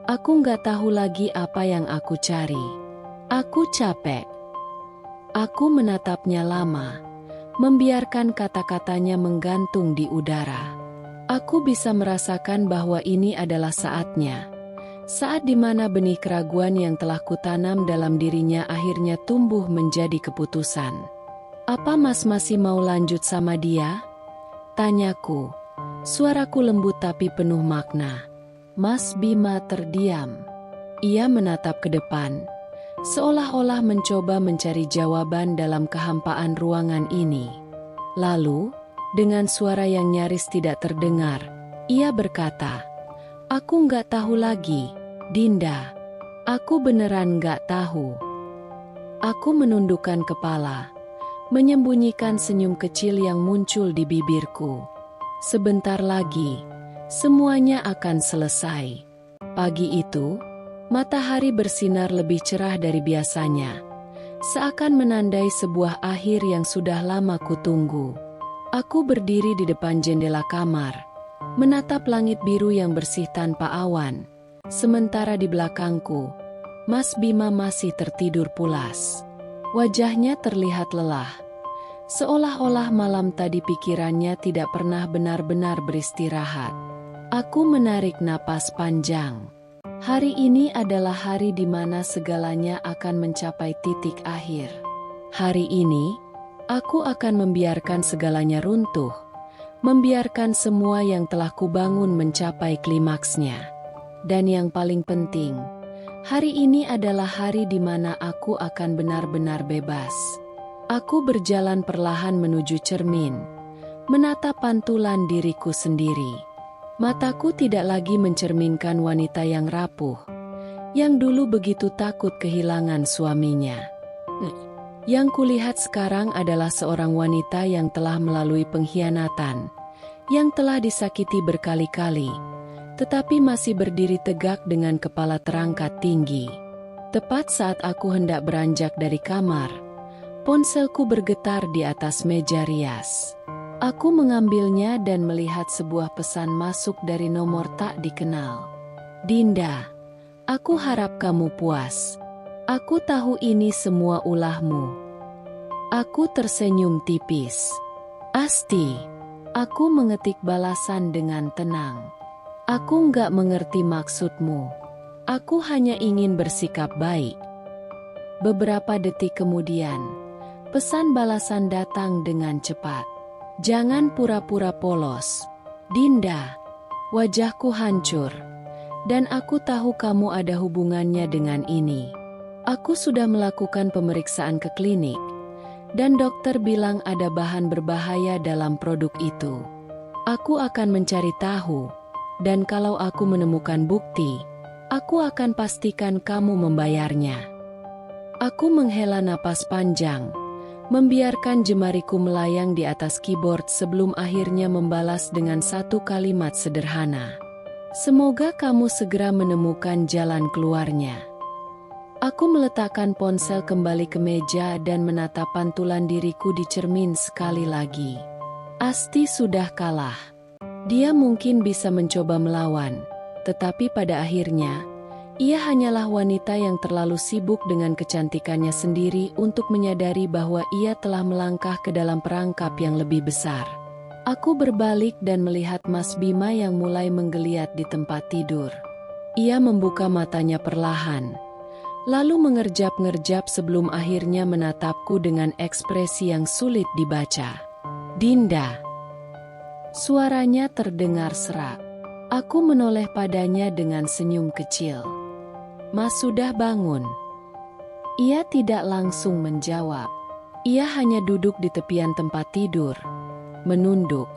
Aku nggak tahu lagi apa yang aku cari. Aku capek. Aku menatapnya lama, membiarkan kata-katanya menggantung di udara. Aku bisa merasakan bahwa ini adalah saatnya. Saat di mana benih keraguan yang telah kutanam dalam dirinya akhirnya tumbuh menjadi keputusan. Apa Mas masih mau lanjut sama dia? Tanyaku. Suaraku lembut tapi penuh makna. Mas Bima terdiam. Ia menatap ke depan, seolah-olah mencoba mencari jawaban dalam kehampaan ruangan ini. Lalu, dengan suara yang nyaris tidak terdengar, ia berkata, "Aku nggak tahu lagi, Dinda. Aku beneran nggak tahu." Aku menundukkan kepala, menyembunyikan senyum kecil yang muncul di bibirku. Sebentar lagi, semuanya akan selesai. Pagi itu, matahari bersinar lebih cerah dari biasanya, seakan menandai sebuah akhir yang sudah lama kutunggu. Aku berdiri di depan jendela kamar, menatap langit biru yang bersih tanpa awan. Sementara di belakangku, Mas Bima masih tertidur pulas. Wajahnya terlihat lelah, seolah-olah malam tadi pikirannya tidak pernah benar-benar beristirahat. Aku menarik napas panjang. Hari ini adalah hari di mana segalanya akan mencapai titik akhir. Hari ini, aku akan membiarkan segalanya runtuh, membiarkan semua yang telah kubangun mencapai klimaksnya. Dan yang paling penting, hari ini adalah hari di mana aku akan benar-benar bebas. Aku berjalan perlahan menuju cermin, menatap pantulan diriku sendiri. Mataku tidak lagi mencerminkan wanita yang rapuh, yang dulu begitu takut kehilangan suaminya. Yang kulihat sekarang adalah seorang wanita yang telah melalui pengkhianatan, yang telah disakiti berkali-kali, tetapi masih berdiri tegak dengan kepala terangkat tinggi. Tepat saat aku hendak beranjak dari kamar, ponselku bergetar di atas meja rias. Aku mengambilnya dan melihat sebuah pesan masuk dari nomor tak dikenal. "Dinda, aku harap kamu puas. Aku tahu ini semua ulahmu." Aku tersenyum tipis. "Asti," aku mengetik balasan dengan tenang. "Aku nggak mengerti maksudmu. Aku hanya ingin bersikap baik." Beberapa detik kemudian, pesan balasan datang dengan cepat. "Jangan pura-pura polos, Dinda. Wajahku hancur, dan aku tahu kamu ada hubungannya dengan ini. Aku sudah melakukan pemeriksaan ke klinik, Dan dokter bilang ada bahan berbahaya dalam produk itu. Aku akan mencari tahu, dan kalau aku menemukan bukti, aku akan pastikan kamu membayarnya. Aku menghela napas panjang, membiarkan jemariku melayang di atas keyboard sebelum akhirnya membalas dengan satu kalimat sederhana. Semoga kamu segera menemukan jalan keluarnya. Aku meletakkan ponsel kembali ke meja dan menatap pantulan diriku di cermin sekali lagi. Asti sudah kalah. Dia mungkin bisa mencoba melawan, tetapi pada akhirnya, ia hanyalah wanita yang terlalu sibuk dengan kecantikannya sendiri untuk menyadari bahwa ia telah melangkah ke dalam perangkap yang lebih besar. Aku berbalik dan melihat Mas Bima yang mulai menggeliat di tempat tidur. Ia membuka matanya perlahan, lalu mengerjap-ngerjap sebelum akhirnya menatapku dengan ekspresi yang sulit dibaca. "Dinda." Suaranya terdengar serak. Aku menoleh padanya dengan senyum kecil. "Mas sudah bangun?" Ia tidak langsung menjawab. Ia hanya duduk di tepian tempat tidur, menunduk,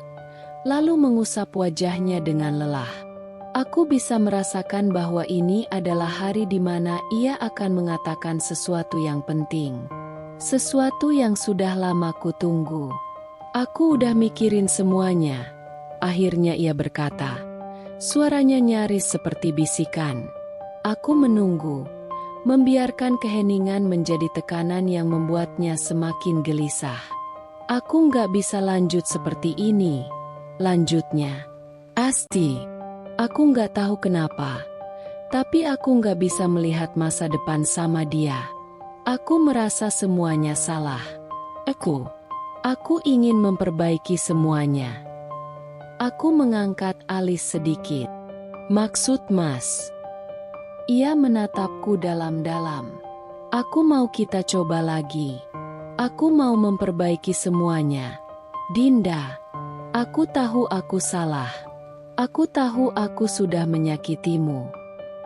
lalu mengusap wajahnya dengan lelah. Aku bisa merasakan bahwa ini adalah hari di mana ia akan mengatakan sesuatu yang penting. Sesuatu yang sudah lama kutunggu. "Aku udah mikirin semuanya," akhirnya ia berkata. Suaranya nyaris seperti bisikan. Aku menunggu, membiarkan keheningan menjadi tekanan yang membuatnya semakin gelisah. "Aku nggak bisa lanjut seperti ini," lanjutnya. "Asti, aku nggak tahu kenapa, tapi aku nggak bisa melihat masa depan sama dia. Aku merasa semuanya salah. Aku ingin memperbaiki semuanya." Aku mengangkat alis sedikit. "Maksud Mas?" Ia menatapku dalam-dalam. "Aku mau kita coba lagi. Aku mau memperbaiki semuanya. Dinda, aku tahu aku salah. Aku tahu aku sudah menyakitimu.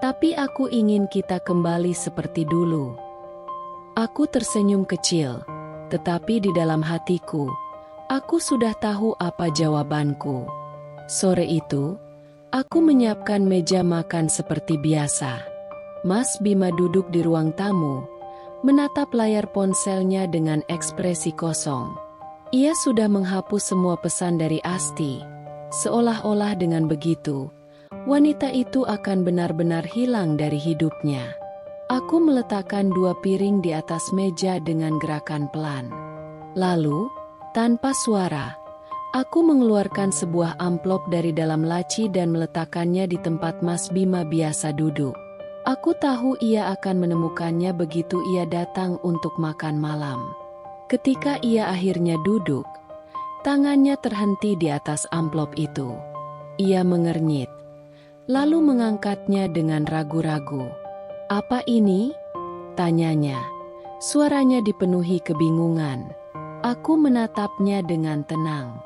Tapi aku ingin kita kembali seperti dulu." Aku tersenyum kecil, tetapi di dalam hatiku, aku sudah tahu apa jawabanku. Sore itu, aku menyiapkan meja makan seperti biasa. Mas Bima duduk di ruang tamu, menatap layar ponselnya dengan ekspresi kosong. Ia sudah menghapus semua pesan dari Asti, seolah-olah dengan begitu, wanita itu akan benar-benar hilang dari hidupnya. Aku meletakkan 2 piring di atas meja dengan gerakan pelan. Lalu, tanpa suara, aku mengeluarkan sebuah amplop dari dalam laci dan meletakkannya di tempat Mas Bima biasa duduk. Aku tahu ia akan menemukannya begitu ia datang untuk makan malam. Ketika ia akhirnya duduk, tangannya terhenti di atas amplop itu. Ia mengernyit, lalu mengangkatnya dengan ragu-ragu. "Apa ini?" tanyanya. Suaranya dipenuhi kebingungan. Aku menatapnya dengan tenang.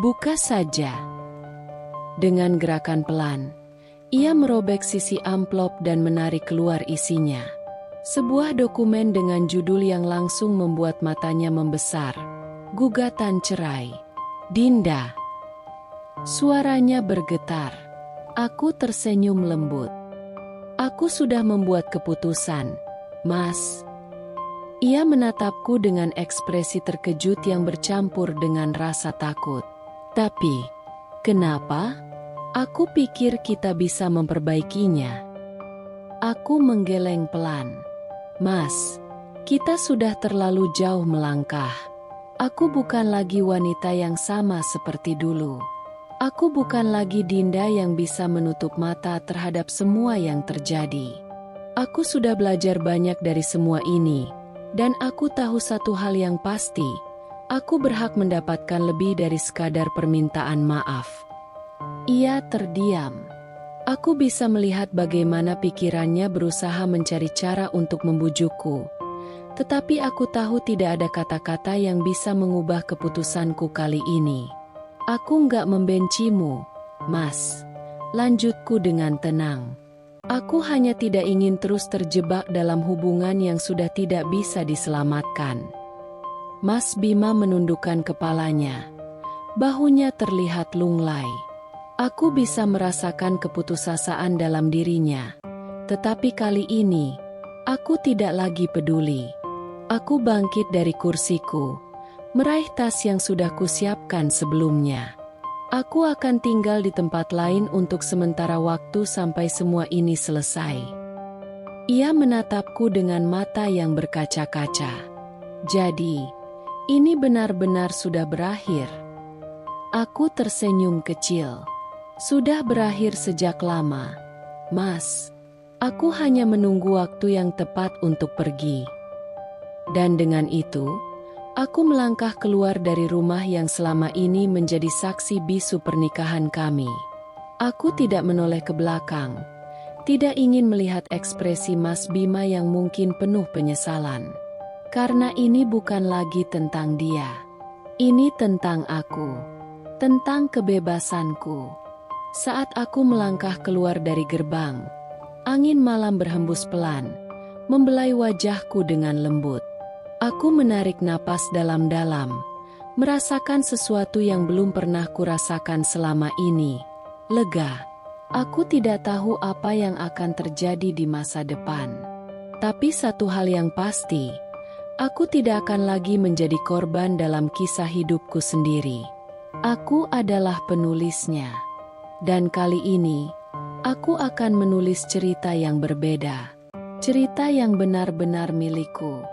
"Buka saja." Dengan gerakan pelan, ia merobek sisi amplop dan menarik keluar isinya. Sebuah dokumen dengan judul yang langsung membuat matanya membesar. "Gugatan cerai." "Dinda." Suaranya bergetar. Aku tersenyum lembut. "Aku sudah membuat keputusan, Mas." Ia menatapku dengan ekspresi terkejut yang bercampur dengan rasa takut. "Tapi, kenapa? Aku pikir kita bisa memperbaikinya." Aku menggeleng pelan. "Mas, kita sudah terlalu jauh melangkah. Aku bukan lagi wanita yang sama seperti dulu. Aku bukan lagi Dinda yang bisa menutup mata terhadap semua yang terjadi. Aku sudah belajar banyak dari semua ini, dan aku tahu satu hal yang pasti, aku berhak mendapatkan lebih dari sekadar permintaan maaf." Ia terdiam. Aku bisa melihat bagaimana pikirannya berusaha mencari cara untuk membujukku. Tetapi aku tahu tidak ada kata-kata yang bisa mengubah keputusanku kali ini. "Aku nggak membencimu, Mas," lanjutku dengan tenang. "Aku hanya tidak ingin terus terjebak dalam hubungan yang sudah tidak bisa diselamatkan." Mas Bima menundukkan kepalanya. Bahunya terlihat lunglai. Aku bisa merasakan keputusasaan dalam dirinya. Tetapi kali ini, aku tidak lagi peduli. Aku bangkit dari kursiku, meraih tas yang sudah kusiapkan sebelumnya. Aku akan tinggal di tempat lain untuk sementara waktu sampai semua ini selesai. Ia menatapku dengan mata yang berkaca-kaca. Jadi, ini benar-benar sudah berakhir. Aku tersenyum kecil. Sudah berakhir sejak lama, Mas. Aku hanya menunggu waktu yang tepat untuk pergi. Dan dengan itu, aku melangkah keluar dari rumah yang selama ini menjadi saksi bisu pernikahan kami. Aku tidak menoleh ke belakang, tidak ingin melihat ekspresi Mas Bima yang mungkin penuh penyesalan. Karena ini bukan lagi tentang dia. Ini tentang aku, tentang kebebasanku. Saat aku melangkah keluar dari gerbang, angin malam berhembus pelan, membelai wajahku dengan lembut. Aku menarik napas dalam-dalam, merasakan sesuatu yang belum pernah kurasakan selama ini. Lega. Aku tidak tahu apa yang akan terjadi di masa depan. Tapi satu hal yang pasti, aku tidak akan lagi menjadi korban dalam kisah hidupku sendiri. Aku adalah penulisnya. Dan kali ini, aku akan menulis cerita yang berbeda. Cerita yang benar-benar milikku.